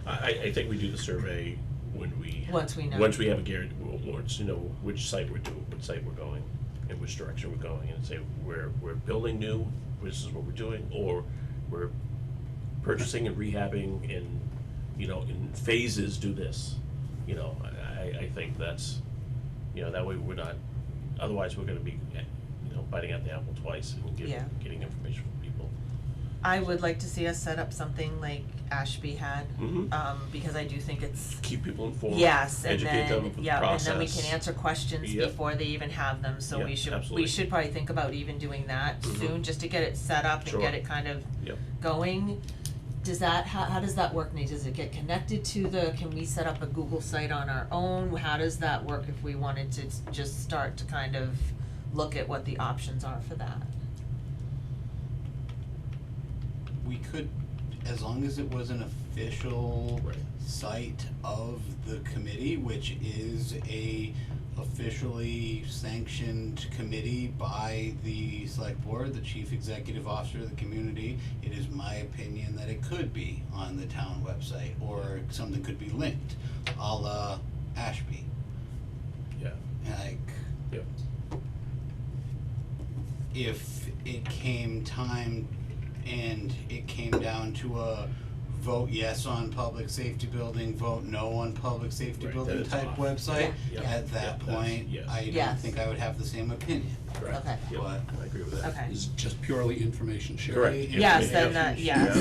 I think we do the survey when we. Once we know. Once we have a guarantee, once you know which site we're doing, which site we're going, and which direction we're going, and say, we're building new, this is what we're doing, or we're purchasing and rehabbing and, you know, in phases do this. You know, I think that's, you know, that way we're not, otherwise we're gonna be, you know, biting at the apple twice and Yeah. getting information from people. I would like to see us set up something like Ashby had, Mhm. because I do think it's, Keep people informed. yes, and educate them then, of the yeah, and then we process. can answer questions Yep. before they even have them, so Yep, we should, absolutely. we should probably think about even doing that Mhm. soon, just to get it set up and Sure. get it kind of Yep. going. Does that, how does that work, Nate? Does it get connected to can we set up a Google site on our own? How does that work if we wanted to just start to kind of look at what the options are for that? We could, as long as it was an official Right. site of the committee, which is a officially sanctioned committee by the select board, the chief executive officer of the community, it is my opinion that it could be on the town website, or something could be linked, a la Ashby. Yeah. Like, Yep. if it came time and it came down to a vote yes on public safety building, vote no on public safety Right, building then it's type off. website, Yeah. at that Yep, that's- point, yes. I don't Yes. think I would have the same opinion. Correct. Okay. Yep, But- I agree with that. Okay. It's just purely information sharing. Correct. Yes, Yeah. then that, Yeah. yes.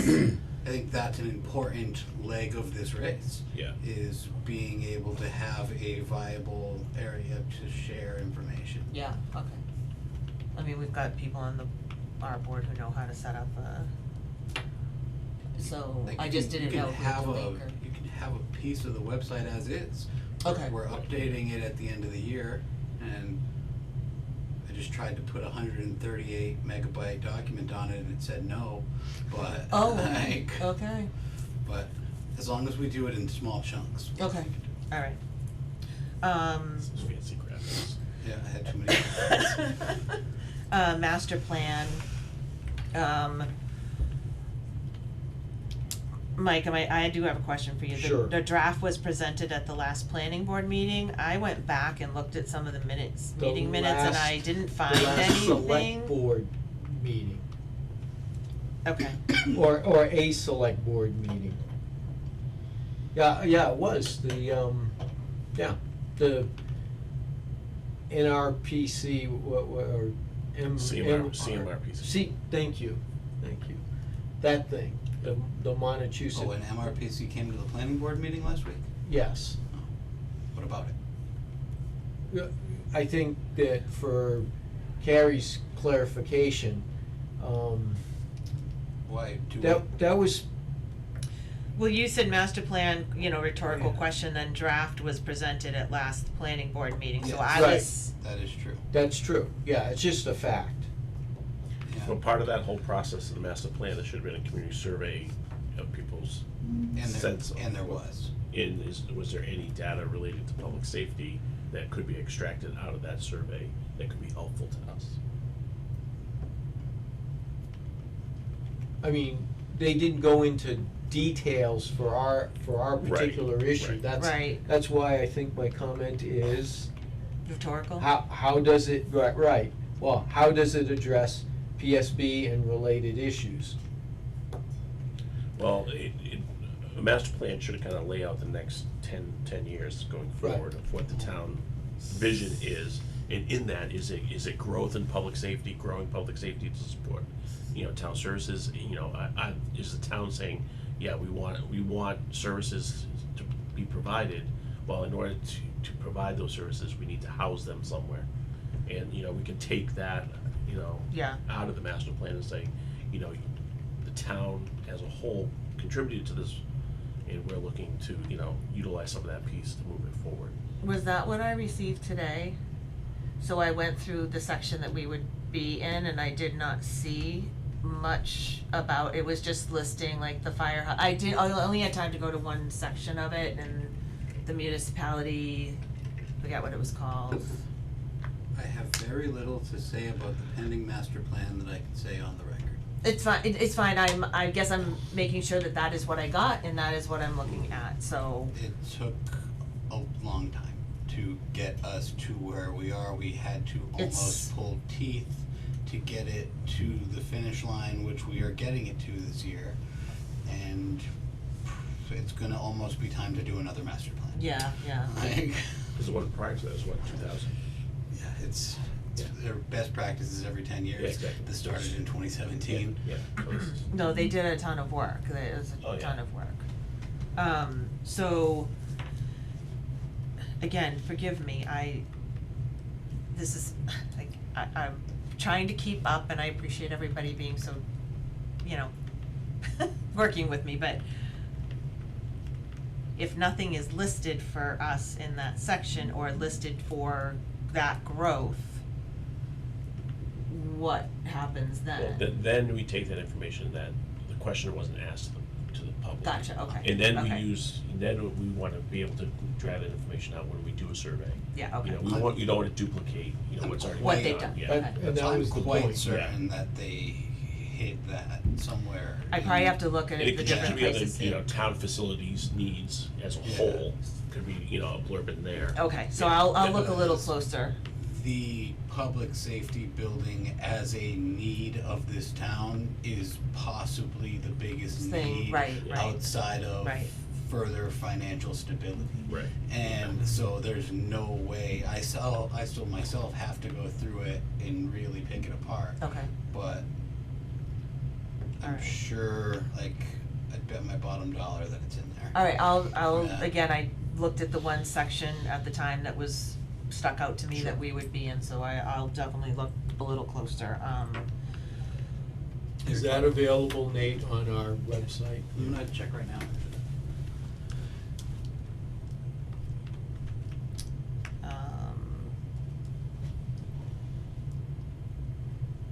I think that's an important leg of this race, Yeah. is being able to have a viable area to share information. Yeah, okay. I mean, we've got people on our board who know how to set up so Like, I you just can- didn't you know can who have to a link or. You can have a piece of the website as is. Okay. We're updating it at the end of the year, and I just tried to put a 138 megabyte document on it and it said no, but Oh, like, okay, but as long as we do it in small chunks. okay, alright. This is fancy graphics. Yeah, I had too many. Master plan, Mike, I do have a question for you. Sure. The draft was presented at the last planning board meeting. I went back and looked at some of the minutes, The meeting minutes, and I last- didn't The find last select anything. board meeting, Okay, or a select board meeting. Yeah, it was, the the NRPC, or CMRPC. Thank you, that thing, the Oh, Montechusett, and MRPC came to the planning board meeting last week? yes. What about it? I think that for Carrie's clarification, Why do we? that was, well, you said master plan, rhetorical question, then draft was presented at last planning board meeting, so Yes. I Right. was, That is true. that's true, yeah, it's just a fact. Yeah. Well, part of that whole process of the master plan, there should have been a community survey of people's sense of. And there was. Was there any data related to public safety that could be extracted out of that survey that could be helpful to us? I mean, they didn't go into details for our Right, particular issue, right. that's, Right. that's why I think my comment is, rhetorical? how does it, right, well, how does it address PSB and related issues? Well, a master plan should kind of lay out the next 10 years going Right. forward of what the town vision is. And in that, is it growth in public safety, growing public safety to support town services, is the town saying, yeah, we want services to be provided, well, in order to provide those services, we need to house them somewhere. And, we can take that, Yeah. out of the master plan and say, the town as a whole contributed to this, and we're looking to, utilize some of that piece to move it forward. Was that what I received today? So I went through the section that we would be in and I did not see much about, it was just listing like the I only had time to go to one section of it, and the municipality, forget what it was called. I have very little to say about the pending master plan that I can say on the record. It's fine, it's fine, I guess I'm making sure that that is what I got and that is what I'm looking at, so. It took a long time to get us to where we are. We had to It's- almost pull teeth to get it to the finish line, which we are getting it to this year. And it's gonna almost be time to do another master plan. Yeah, yeah. Like, Because the one prior to that was what, 2000? yeah, it's Yeah. their best practices every 10 years. Yeah, exactly. This started in 2017. Yeah, so this is- No, they did a ton of work, it was Oh, a yeah. ton of work. So, again, forgive me, this is, like, I'm trying to keep up and I appreciate everybody being so, working with me, but if nothing is listed for us in that section or listed for that growth, what happens Well, then we take that information that the question wasn't asked to the public. Gotcha, okay. And then Okay. we wanna be able to draw that information out when we do a survey. Yeah, okay. You don't wanna duplicate, what's already What been they've done, done, yeah. okay. And that I'm was the quite point. certain that they hid that somewhere. I probably have to look at And it, the could different be other, places. town facilities needs as a Yeah. whole, could be, a blurb in there. Okay, so Yeah, I'll look a little because- closer. The public safety building as a need of this town is possibly the biggest Thing, need right, right. outside of Right. further financial stability. Right. And so there's no way, I still myself have to go through it and really pick it apart. Okay, But I'm Alright. sure, like, I'd bet my bottom dollar that it's in there. alright, I'll, Yeah. again, I looked at the one section at the time that was stuck out to me that Sure. we would be in, so I'll definitely look a little closer, Is that available, Nate, on our website? I'm gonna check right now.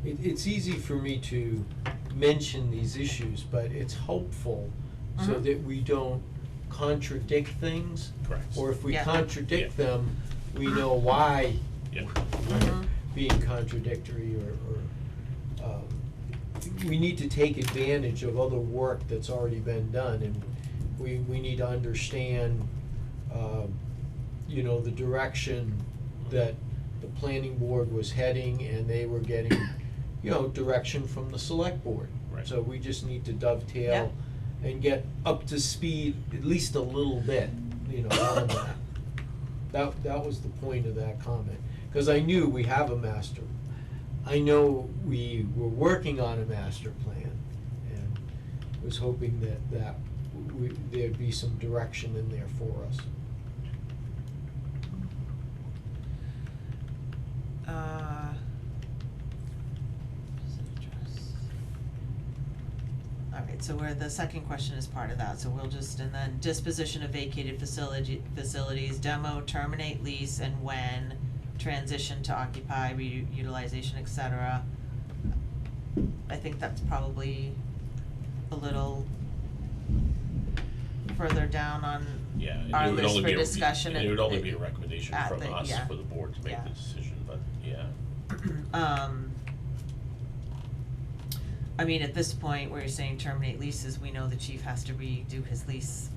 It's easy for me to mention these issues, but it's helpful so Mhm. that we don't contradict things. Correct. Or if we Yeah. contradict them, we know why Yeah. we're Mhm. being contradictory we need to take advantage of other work that's already been done, and we need to understand, the direction that the planning board was heading, and they were getting, direction from the select board. Right. So we just need to dovetail and get up to speed at least a little bit, on that. That was the point of that comment, cause I knew we have a master. I know we were working on a master plan, and was hoping that there'd be some direction in there for us. Alright, so the second question is part of that, so we'll just, and then disposition of vacated facilities, demo, terminate lease, and when, transition to occupy, reutilization, et cetera. I think that's probably a little further down on Yeah, and our it would list only for be discussion. and it would only be a recommendation at from the- us yeah. for the board to make Yeah. the decision, but, yeah. I mean, at this point, where you're saying terminate leases, we know the chief has to redo his lease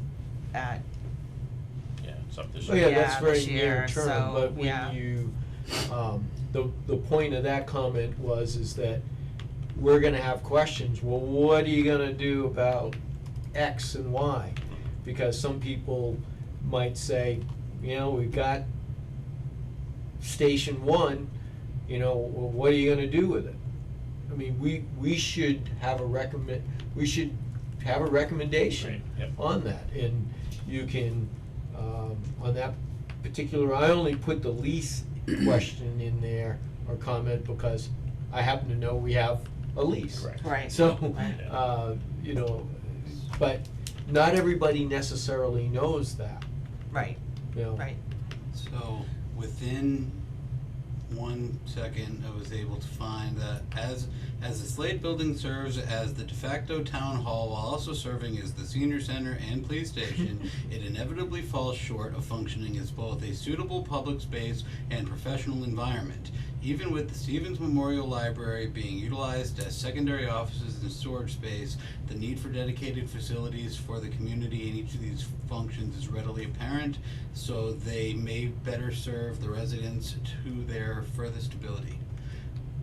at, Yeah, it's up this Oh year. yeah, that's Yeah, very this near year, term, so, but when yeah. you, the point of that comment is that we're gonna have questions, well, what are you gonna do about X and Y? Because some people might say, we've got station one, well, what are you gonna do with it? I mean, we should have a recommendation Right, yep. on that, and you can, on that particular, I only put the lease question in there, or comment, because I happen to know we have a lease. Correct. Right. So, Right. you know, but not everybody necessarily knows that, Right, you know. right. So within 1 second, I was able to find that as the Slade Building serves as the de facto town hall while also serving as the senior center and police station, it inevitably falls short of functioning as both a suitable public space and professional environment. Even with the Stevens Memorial Library being utilized as secondary offices and storage space, the need for dedicated facilities for the community in each of these functions is readily apparent, so they may better serve the residents to their furthest ability.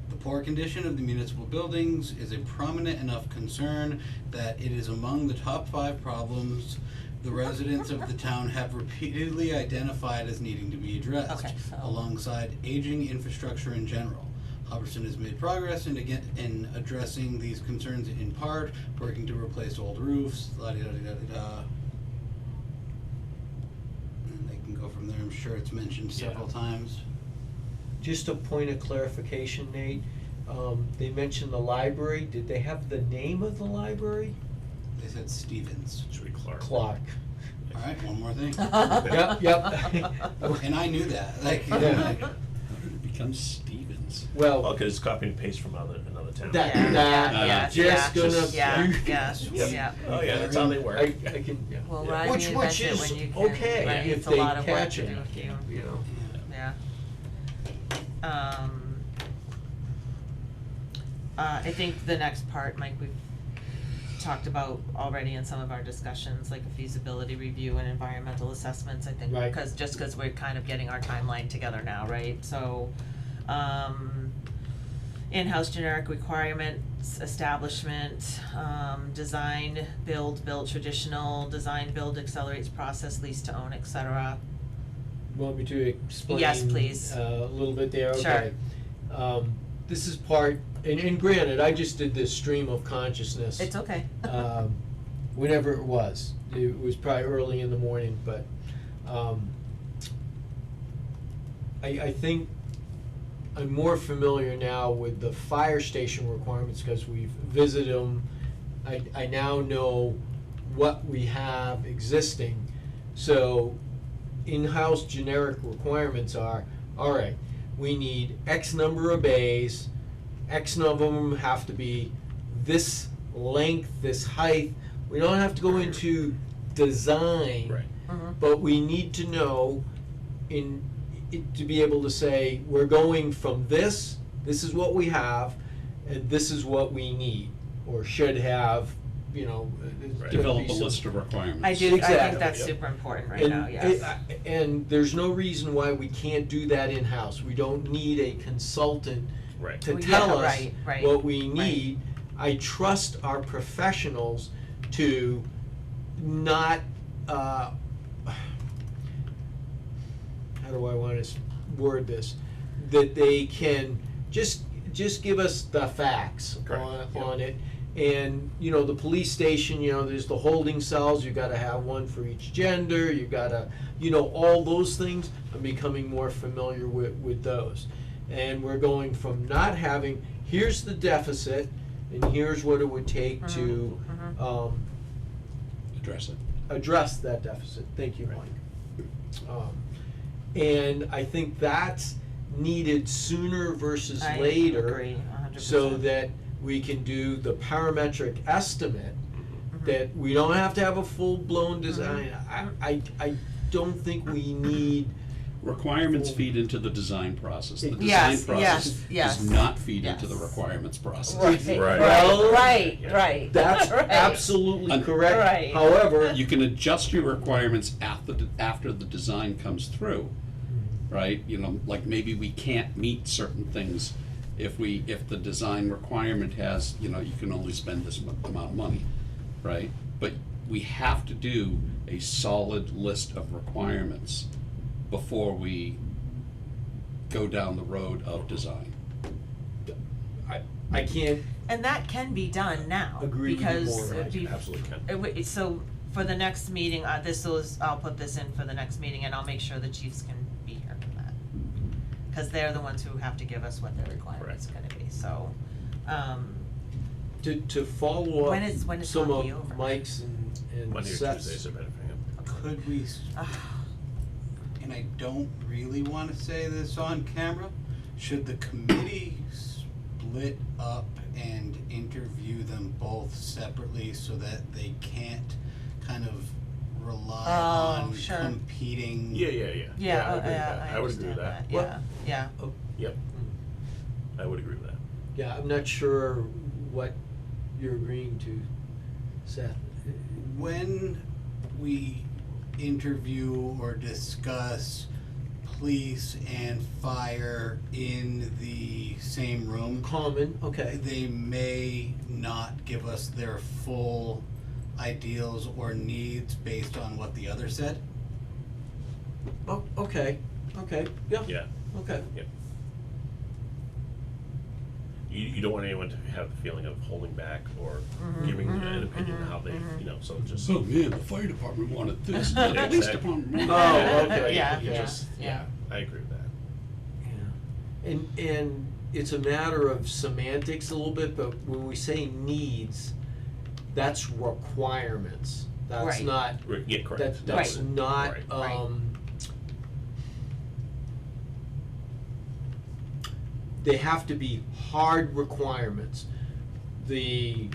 The poor condition of the municipal buildings is a prominent enough concern that it is among the top 5 problems the residents of the town have repeatedly identified as needing to be addressed, Okay, so- alongside aging infrastructure in general. Hubbardston has made progress in addressing these concerns, in part working to replace old roofs, la-di-da-di-da-di-da. And they can go from there, I'm sure it's mentioned several times. Just a point of clarification, Nate, they mentioned the library, did they have the name of the library? They said Stevens. Should we Clark? Clark. Alright, one more thing. Yep. And I knew that, like, Yeah. How did it become Stevens? Well, Well, cause it's copy and paste from another town. that, Yeah, that, yeah, just yeah, gonna. yeah, yeah, Yep. yeah. Oh, yeah, that's how they work. I can, yeah. Well, Yeah. why Which reinvent it is when you can, okay, right, if it's a they lot of work catch to it, do if you, you know. yeah. I think the next part, Mike, we've talked about already in some of our discussions, like a feasibility review and environmental assessments, I think, Right. cause we're kind of getting our timeline together now, right? So, in-house generic requirements, establishment, design, build traditional, design, build accelerates process, lease to own, et cetera. Want me to explain? Yes, please. A little bit there, Sure. okay. This is part, and granted, I just did this stream of consciousness. It's okay. Whenever it was probably early in the morning, but, I think I'm more familiar now with the fire station requirements, cause we've visited them. I now know what we have existing, so in-house generic requirements are, alright, we need X number of bays, X number of them have to be this length, this height. We don't have to go into design. Right. Mhm. But we need to know to be able to say, we're going from this is what we have, and this is what we need, or should have, you know. it's Right. gonna Develop be a some- list of requirements. I think Exactly. that's Yep. super important right And, now, yes. and there's no reason why we can't do that in-house. We don't need a consultant Right. to Well, tell yeah, us right, right, what we right. need. I trust our professionals to not, how do I wanna word this? That they can just give us the facts Correct, on it. And, you know, the police station, you know, there's the holding cells, you gotta have one for each gender, you gotta, you know, all those things. I'm becoming more familiar with those. And we're going from not having, here's the deficit, and here's what it would take to, Address it. address that deficit. Thank you, Mike. And I think that's needed sooner versus I later. agree, 100%. So that we can do the parametric estimate, Mhm. that we don't have to have a full-blown design. Mhm. I don't think we need, Requirements feed into the design process. The design Yes, process yes, does not feed into the yes. requirements process. Right, Right. Well, right, yeah. right. that's right. absolutely Un- correct. Right. However, You can adjust your requirements after the design comes through, right? You know, like maybe we can't meet certain things if the design requirement has, you know, you can only spend this amount of money, right? But we have to do a solid list of requirements before we go down the road of design. I can't And that can be done now, agree with you because more, it'd be, Absolutely can. so for the next meeting, I'll put this in for the next meeting, and I'll make sure the chiefs can be here for that. Cause they're the ones who have to give us what their requirement's gonna be, so, to follow When up is some hockey of over? Mike's and Monday or Seth's. Tuesdays are better for him. Could we, and I don't really wanna say this on camera, should the committee split up and interview them both separately so that they can't kind of rely Oh, on sure. competing? Yeah, yeah, I would agree with that. I I would agree understand with that. that, yeah, Yep. I would agree with that. Yeah, I'm not sure what you're agreeing to, Seth. When we interview or discuss police and fire in the same room, Common, okay. they may not give us their full ideals or needs based on what the other said. Oh, okay, yeah, Yeah. okay. You don't want anyone to have the feeling of holding back or giving an opinion how they, you know, so just. Oh man, the fire department wanted this, the Yeah, police exactly. department wanted Oh, that. okay. Yeah, You yeah, just, yeah. I agree with that. Yeah. And it's a matter of semantics a little bit, but when we say needs, that's requirements. That's Right. not, Yeah, correct. that's Right. not, Right. They have to be hard requirements. The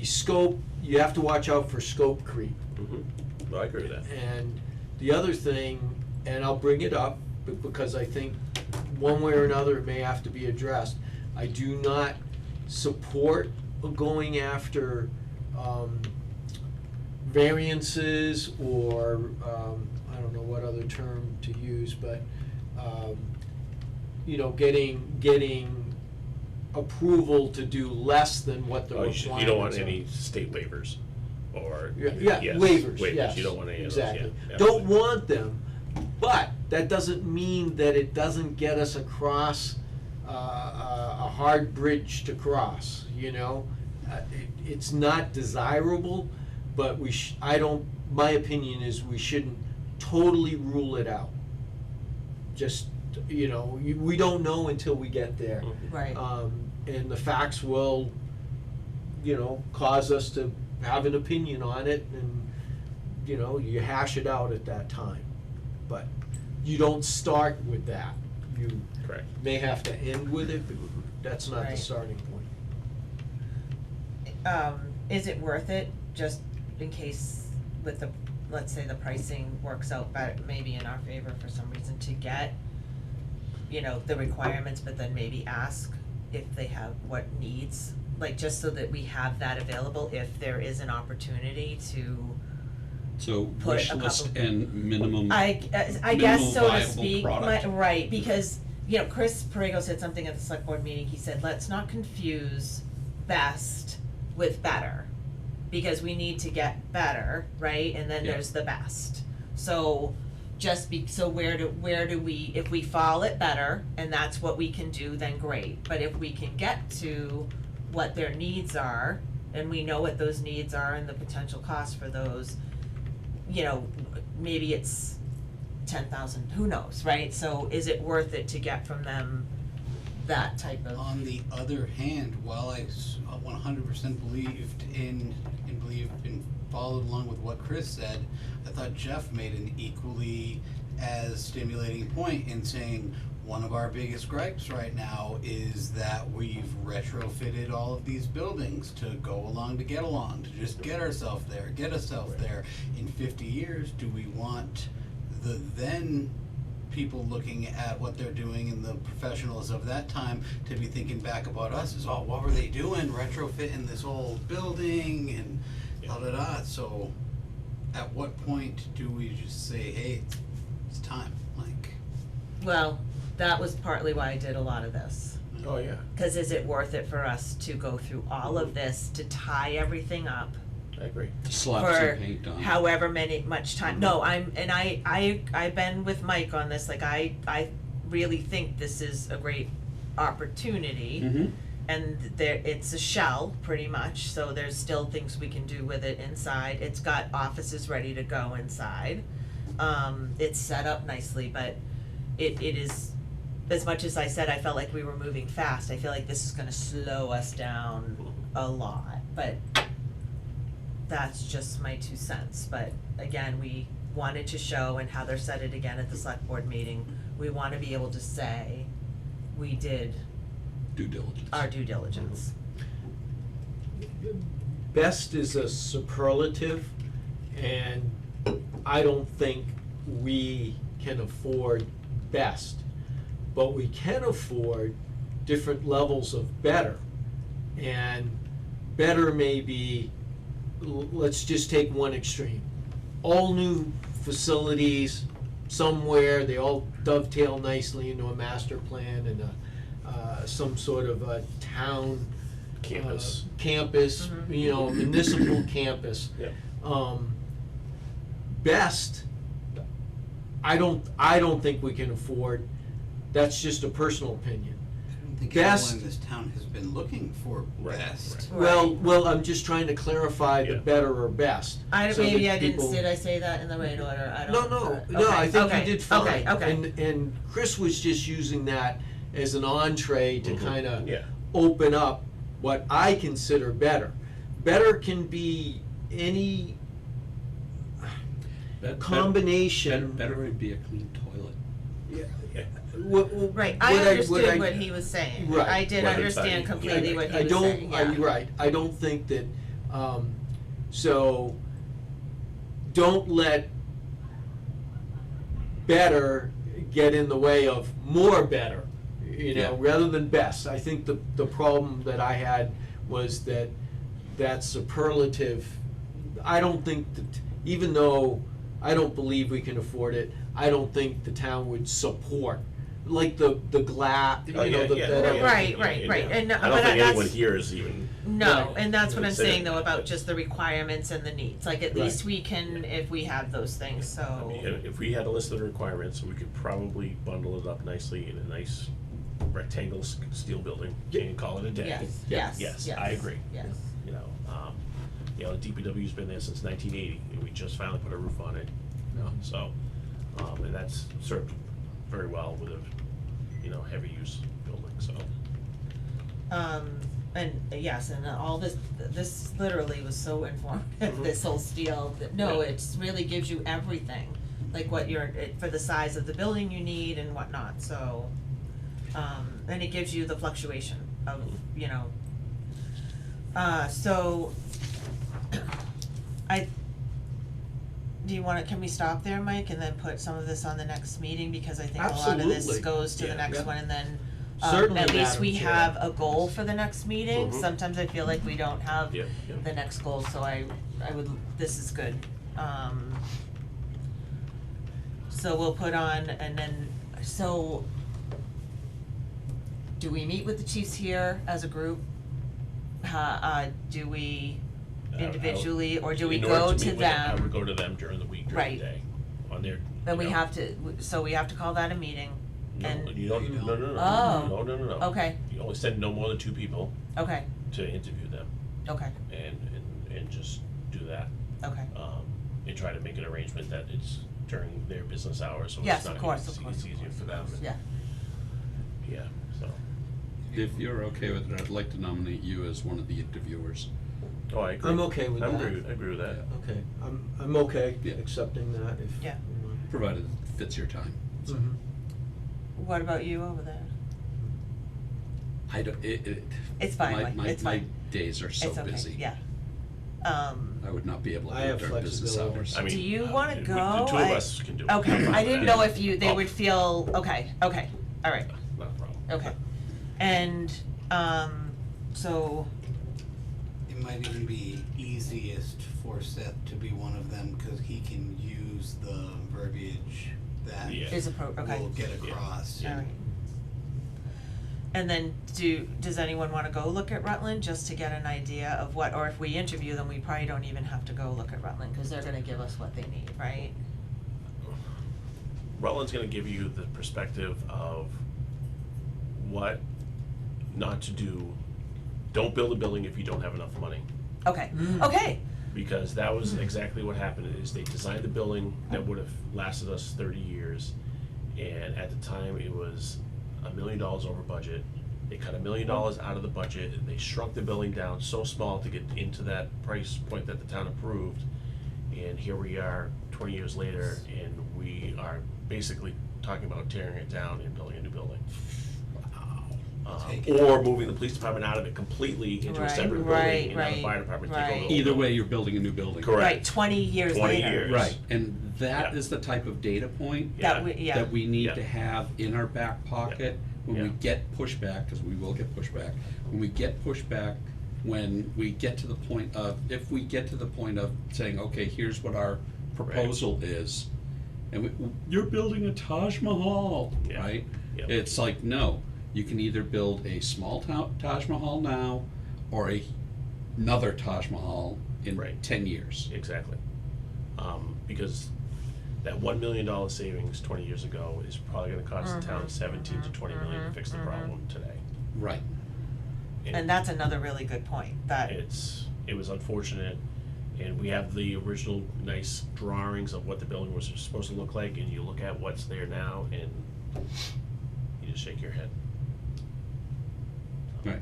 scope, you have to watch out for scope creep. Mm-hmm. No, I agree with that. And the other thing, and I'll bring it up because I think one way or another it may have to be addressed. I do not support going after variances or I don't know what other term to use, but you know, getting approval to do less than what the Oh, requirements are. you don't want any state waivers or. Yeah, yes, waivers, yes. You don't want any of those, yeah. Exactly. absolutely. Don't want them, but that doesn't mean that it doesn't get us across a hard bridge to cross, you know? It's not desirable, but my opinion is we shouldn't totally rule it out. Just, you know, we don't know until we get there. right. And the facts will, you know, cause us to have an opinion on it, and, you know, you hash it out at that time. But you don't start with that. You Correct. may have to end with it, but that's not the Right. starting point. Is it worth it, just in case with the, let's say the pricing works out maybe in our favor for some reason, to get, you know, the requirements, but then maybe ask if they have what needs, like, just so that we have that available if there is an opportunity to, So Put wish a list couple- and minimum. I Minimal guess, so to viable speak, product. right, because, you know, Chris Parego said something at the select board meeting, he said, let's not confuse best with better, because we need to get better, right, and then Yeah. there's the best. So, so where do we, if we fall at better, and that's what we can do, then great, but if we can get to what their needs are, and we know what those needs are and the potential cost for those, you know, maybe it's 10,000, who knows, right? So is it worth it to get from them that type of, On the other hand, while I 100% believed in and followed along with what Chris said, I thought Jeff made an equally as stimulating point in saying one of our biggest gripes right now is that we've retrofitted all of these buildings to go along to get along, to just get ourselves there, get ourselves there. In 50 years, do we want the then people looking at what they're doing and the professionals of that time to be thinking back about us as, oh, what were they doing, retrofitting this old building and da-da-da. So at what point do we just say, hey, it's time, like? well, that was partly why I did a lot of this. Oh, yeah. Cause is it worth it for us to go through all of this, to tie everything up I agree. Slap for some paint on. however much time? No, I've been with Mike on this, like I really think this is a great opportunity. Mm-hmm. and there, it's a shell, pretty much, so there's still things we can do with it inside. It's got offices ready to go inside. It's set up nicely, but it is, as much as I said I felt like we were moving fast, I feel like this is gonna slow us down a lot, but that's just my 2 cents. But again, we wanted to show, and Heather said it again at the select board meeting, we wanna be able to say we did Due diligence. our due diligence. Best is a superlative, and I don't think we can afford best, but we can afford different levels of better. And better may be, let's just take one extreme. All new facilities somewhere, they all dovetail nicely into a master plan and some sort of a town Campus. campus, Mhm. you know, municipal campus. Yep. Best, I don't think we can afford, that's just a personal opinion. I don't think Best- everyone in this town has been looking for Right, best. Right. Well, I'm just trying to clarify the Yeah. better or best. so Maybe that I didn't, people- did I say that in the right order? I don't. No, I think okay, you did fine. Okay. And Chris was just using that as an entree to Mhm. kinda Yeah. open up what I consider better. Better can be any combination. Better would be a clean toilet. Yeah. Right, I understood what he was saying. Right. I did Right. understand completely what I he was don't, saying, yeah. right, I don't think that, so, don't let better get in the way of more better, you know, Yeah. rather than best. I think the problem that I had was that superlative, I don't think that, even though I don't believe we can afford it, I don't think the town would support, like the glass, you Oh, know, yeah, the. yeah, the- yeah, Right, yeah, right, yeah, right. yeah. And, I but don't think that's- anyone here is even. No, Right. and that's what I'm Consider saying though that, about but- just the requirements and the needs, like at Right. least we can, if we have those things, I so. mean, if we had a list of the requirements, we could probably bundle it up nicely in a nice rectangle steel building and call it a day. Yes, Yeah. yes, yes. Yes, I agree. Yes. You know, DPW's been there since 1980, and we just finally put a roof on it. You know, so, and that's served very well with a, heavy use building. So. And yes, and all this literally was so informative, Mhm. this whole steel, that, no, Yeah. it's really gives you everything. Like what for the size of the building you need and whatnot, so, and it gives you the fluctuation of, so, can we stop there, Mike, and then put some of this on the next meeting, because I think a lot of this Absolutely. goes to the Yeah. next Yeah. one, and then Certainly, at least Madam we Chair. have a goal for the next meeting. Mhm. Sometimes I feel like we don't have Yeah, yeah. the next goal, so I would, this is good. So we'll put on, and then, so, do we meet with the chiefs here as a group? Do we individually, or do we In order go meet to with them, I them? would go to them during the week, during Right. the day, on their. Then we you know, have to, so we have to call that a meeting, No, and, you don't, You no, don't. no, no, Oh. no. okay, You only send no more than 2 people okay, to interview them, okay, and just do that. okay. And try to make an arrangement that it's during their business hours, so Yes, it's not, of course, it's of course, it's of easier course, for of them. course, and- yeah. Yeah, so, If you're okay with it, I'd like to nominate you as one of the interviewers. oh, I agree. I'm okay with I that. agree with that. Okay, I'm okay Yeah. accepting that if. Yeah. Provided it fits your time. So Mhm. What about you over there? I don't, It's fine, my, Mike, my, it's my fine. days are so It's okay, busy. yeah. I would not be able to I do it have during business flexibility. hours. I mean, Do you wanna the go? two of I- us can do it. Okay, I didn't know if they Oh, would feel, okay, alright, Not a problem. okay. And, so, It might even be easiest for Seth to be one of them, cause he can use the verbiage that Yeah. is okay, we'll get across. alright. And then does anyone wanna go look at Rutland, just to get an idea of what, or if we interview them, we probably don't even have to go look at Rutland, cause they're gonna give us what they need, right? Rutland's gonna give you the perspective of what not to do don't build a building if you don't have enough money. Okay, okay, Because that was exactly what happened, is they designed the building that would have lasted us 30 years. And at the time, it was $1 million over budget. They cut $1 million out of the budget, and they shrunk the building down so small to get into that price point that the town approved. And here we are, 20 years later, and we are basically talking about tearing it down and building a new building. Take it Or moving the police department out of it completely into a Right, separate right, building and have the right, fire department take over the right. whole Either way, building. you're building a new building. Correct. right, 20 years 20 later. years. Right, and that Yeah. is the type of data point That we, yeah. that we need Yeah. to have in our back pocket when we Yeah. get pushback, because we will get pushback. When we get pushback, when we get to the point of, if we get to the point of saying, okay, here's what our proposal is, and you're building a Taj Mahal, Yeah. right? Yeah. It's like, no, you can either build a small Taj Mahal now, or another Taj Mahal in Right. 10 years. Exactly. Because that $1 million savings 20 years ago is probably gonna cost the town 17 to 20 million to fix the problem today. Right. And that's another really good point, that, It was unfortunate, and we have the original nice drawings of what the building was supposed to look like, and you look at what's there now, and you just shake your head. Right.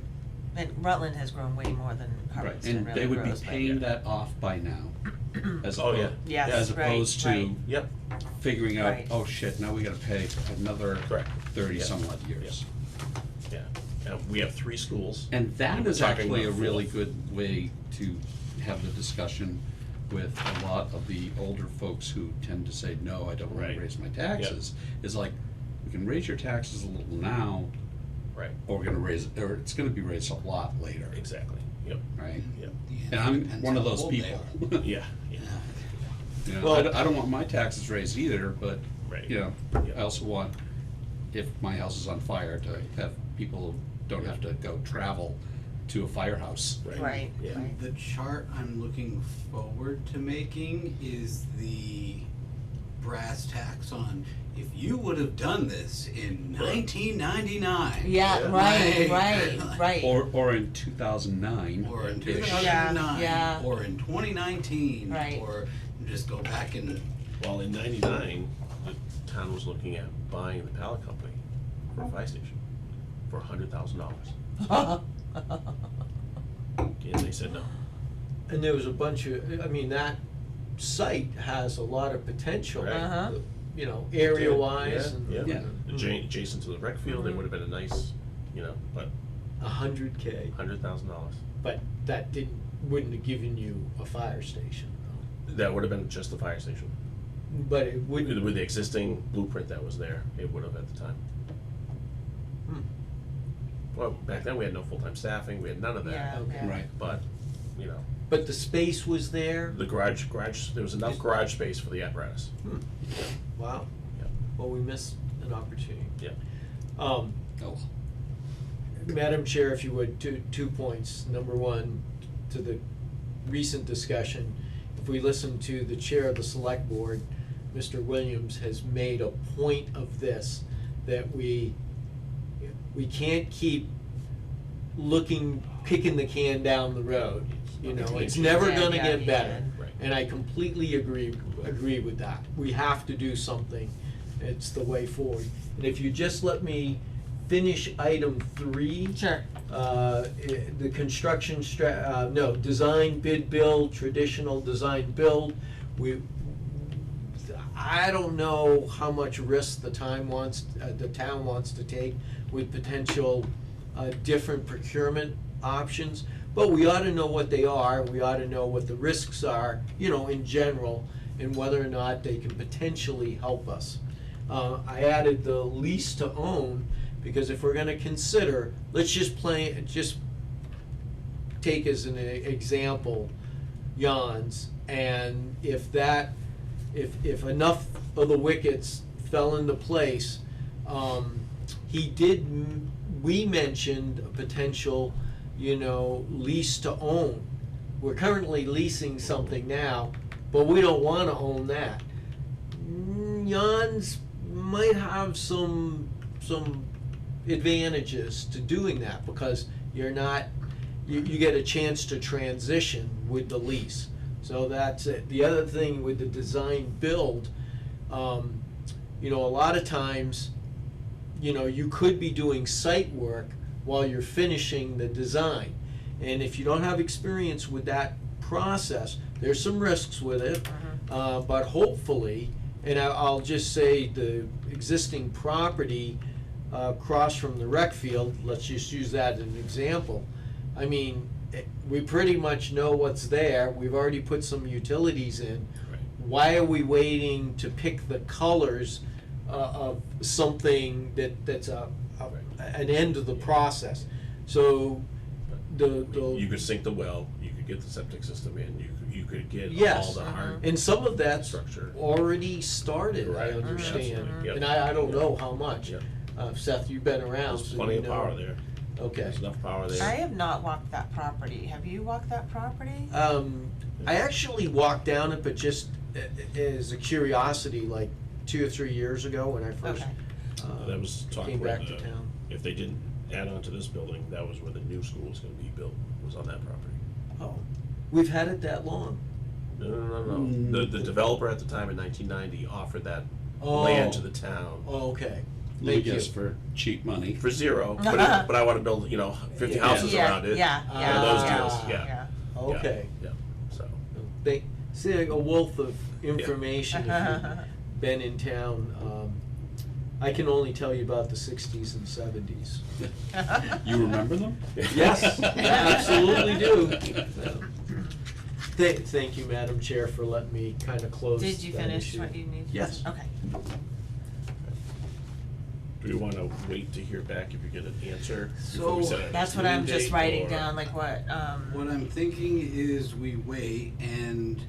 and Rutland has grown way more than Right, Hubbardston and really they would be grows, but- paying that off by now. As Oh, yeah. opposed, Yes, as right, opposed to right. Yep, figuring out, Right. oh shit, now we gotta pay another Correct. 30 Yeah. some odd years. yeah. We have 3 schools. And that We're is talking actually a about really 4. good way to have the discussion with a lot of the older folks who tend to say, no, I don't wanna Right. raise my taxes. Is like, we can raise your taxes a little now, Right, or we're gonna raise, or it's gonna be raised a lot later, exactly, yep, right? yep, And I'm Depends one of how those old they people. are. yeah, yeah, You know, Well- I don't want my taxes raised either, but, right. you know, Yeah. I also want, if my house is on fire, to have people don't have to go travel to a firehouse. Right, Yeah. right. The chart I'm looking forward to making is the brass tacks on, if you would have done this in 1999. Yeah, Yeah. right, Right. right, right. Or in 2009. Or in ish. 2009. Yeah, yeah. Or in 2019. Right. Or just go back and, Well, in '99, the town was looking at buying the pallet company for a fire station for $100,000. And they said no. And there was a bunch of, I mean, that site has a lot of potential. Right. Uh-huh. You know, area-wise and. Yeah, Yeah. Adjacent to the rec field, it would have been a nice, but $100K, $100,000. but that wouldn't have given you a fire station though. That would have been just the fire station. But it wouldn't. With the existing blueprint that was there, it would have at the time. Hmm. Well, back then we had no full-time staffing, we had none of that. Yeah, Okay. yeah. Right. But, But the space was there? the garage, there was enough garage space for the apparatus. Hmm. Wow. Yeah. Well, we missed an opportunity. Yeah. Oh, Madam Chair, if you would, 2 points. Number one, to the recent discussion, if we listen to the chair of the select board, Mr. Williams has made a point of this, that we can't keep kicking the can down the road. You know, it's never Yeah, gonna yeah, get yeah. better. Right. And I completely agree with that. We have to do something. It's the way forward. And if you just let me finish item 3. Sure. The construction design, bid, build, traditional design, build. I don't know how much risk the town wants to take with potential, different procurement options. But we ought to know what they are, we ought to know what the risks are, in general, and whether or not they can potentially help us. I added the lease to own, because if we're gonna consider, let's just take as an example, Jan's, and if enough of the wickets fell into place, we mentioned a potential, lease to own. We're currently leasing something now, but we don't wanna own that. Jan's might have some advantages to doing that, because you're not you get a chance to transition with the lease. So that's it. The other thing with the design build, you know, a lot of times, you know, you could be doing site work while you're finishing the design. And if you don't have experience with that process, there's some risks with it. But hopefully, and I'll just say the existing property across from the rec field, let's just use that as an example. I mean, we pretty much know what's there. We've already put some utilities in. Right. Why are we waiting to pick the colors of something that's an end of the process? So You could sink the well, you could get the septic system in, you could get Yes. all the hard and some of that's structure. already started, I Correct. understand. Absolutely. Yep. And I don't know how much. Yep. Seth, you've been around, There's so plenty you of know. power there, Okay. there's enough power I there. have not walked that property. Have you walked that property? I actually walked down it, but just as a curiosity, like 2 or 3 years ago when I first Okay. That was talking came where back to the, town. if they didn't add on to this building, that was where the new school was gonna be built, was on that property. Oh, we've had it that long. No. The developer at the time in 1990 offered that Oh. land to the town Oh, okay. Let me Thank you. guess, for cheap money. for zero, but I wanna build, 50 Yeah. houses around it. Yeah, One yeah. of those yeah, deals, yeah. yeah. Okay. Yeah, so, They see like a wealth of information if you've been in town. I can only tell you about the 60s and 70s. You remember them? Yes, absolutely do. Thank you, Madam Chair, for letting me kind of close Did you that finish issue. what you needed? Yes. Okay. do we wanna wait to hear back if you get an answer? So, before we set a That's what I'm meeting just date, writing or- down, like what, What I'm thinking is we wait and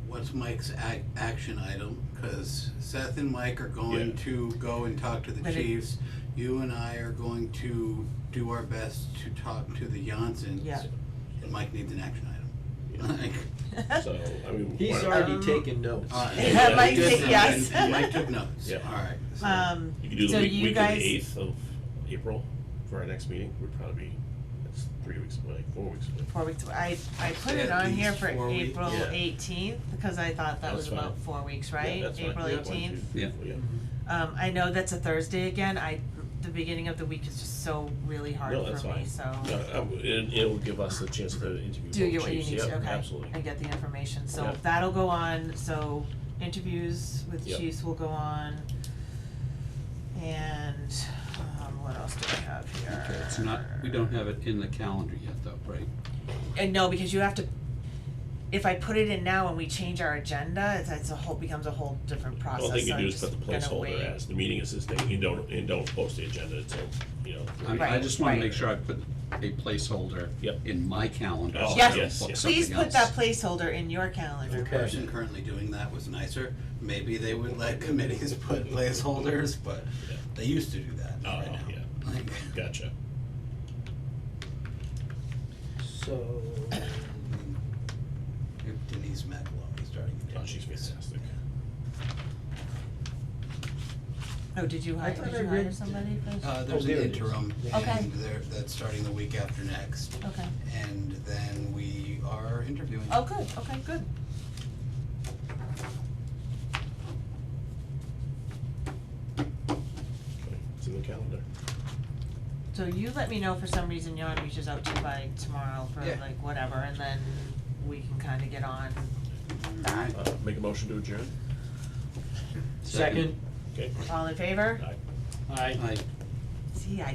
what's Mike's action item? Cause Seth and Mike are going Yeah. to go and talk to the But it- chiefs. You and I are going to do our best to talk to the Johnsons. Yeah. And Mike needs an action item. Like, So, I mean. He's why- already taken notes. Yeah, Mike good, did- yes. and Mike took notes. Yeah. Alright, so. You could do so the week you of guys, the 8th of April for our next meeting, would probably be, it's 3 weeks away, 4 weeks away. 4 weeks, I put Say it at on here least for 4 weeks. April Yeah. 18th, because I thought that That's was fine. about 4 weeks, Yeah, right? that's fine. April Yeah, 1, 18th. 2, Yeah. yeah. I know that's a Thursday again, the beginning of the week is just so really hard No, that's for me, fine. so. It will give us a chance to interview Do both what you chiefs. need Yep, to, okay, absolutely. and get the information, so Yep. that'll go on, so interviews with Yep. chiefs will go on. And, what else do I have here? Okay, it's not, we don't have it in the calendar yet though, right? And no, because you have to, if I put it in now and we change our agenda, it's a whole, becomes a whole different process, All they so can I'm do is just put the gonna placeholder wait. as, the meeting is this day, and don't post the agenda until, I Right, just wanna right. make sure I put a placeholder Yep. in my calendar. Oh, so I Yes, don't yes, book yes. Please something put that else. placeholder in your calendar. The Okay. person currently doing that was nicer. Maybe they would let committees put placeholders, but Yeah. they used to do that, Oh, not right now. yeah. Like, Gotcha. So, Denise McElwain is starting. in Oh, she's January. fantastic. Oh, did you hire, thought did I you hire read- somebody for this? There's an there it is. interim, Okay. and that's starting the week after next. Okay. And then we are interviewing. Oh, good, okay, good. Okay, it's in the calendar. So you let me know if for some reason Jan reaches out to you by tomorrow for Yeah. like whatever, and then we can kinda get on that. Make a motion to adjourn? second, Okay. All in favor? Aye. aye. I See, I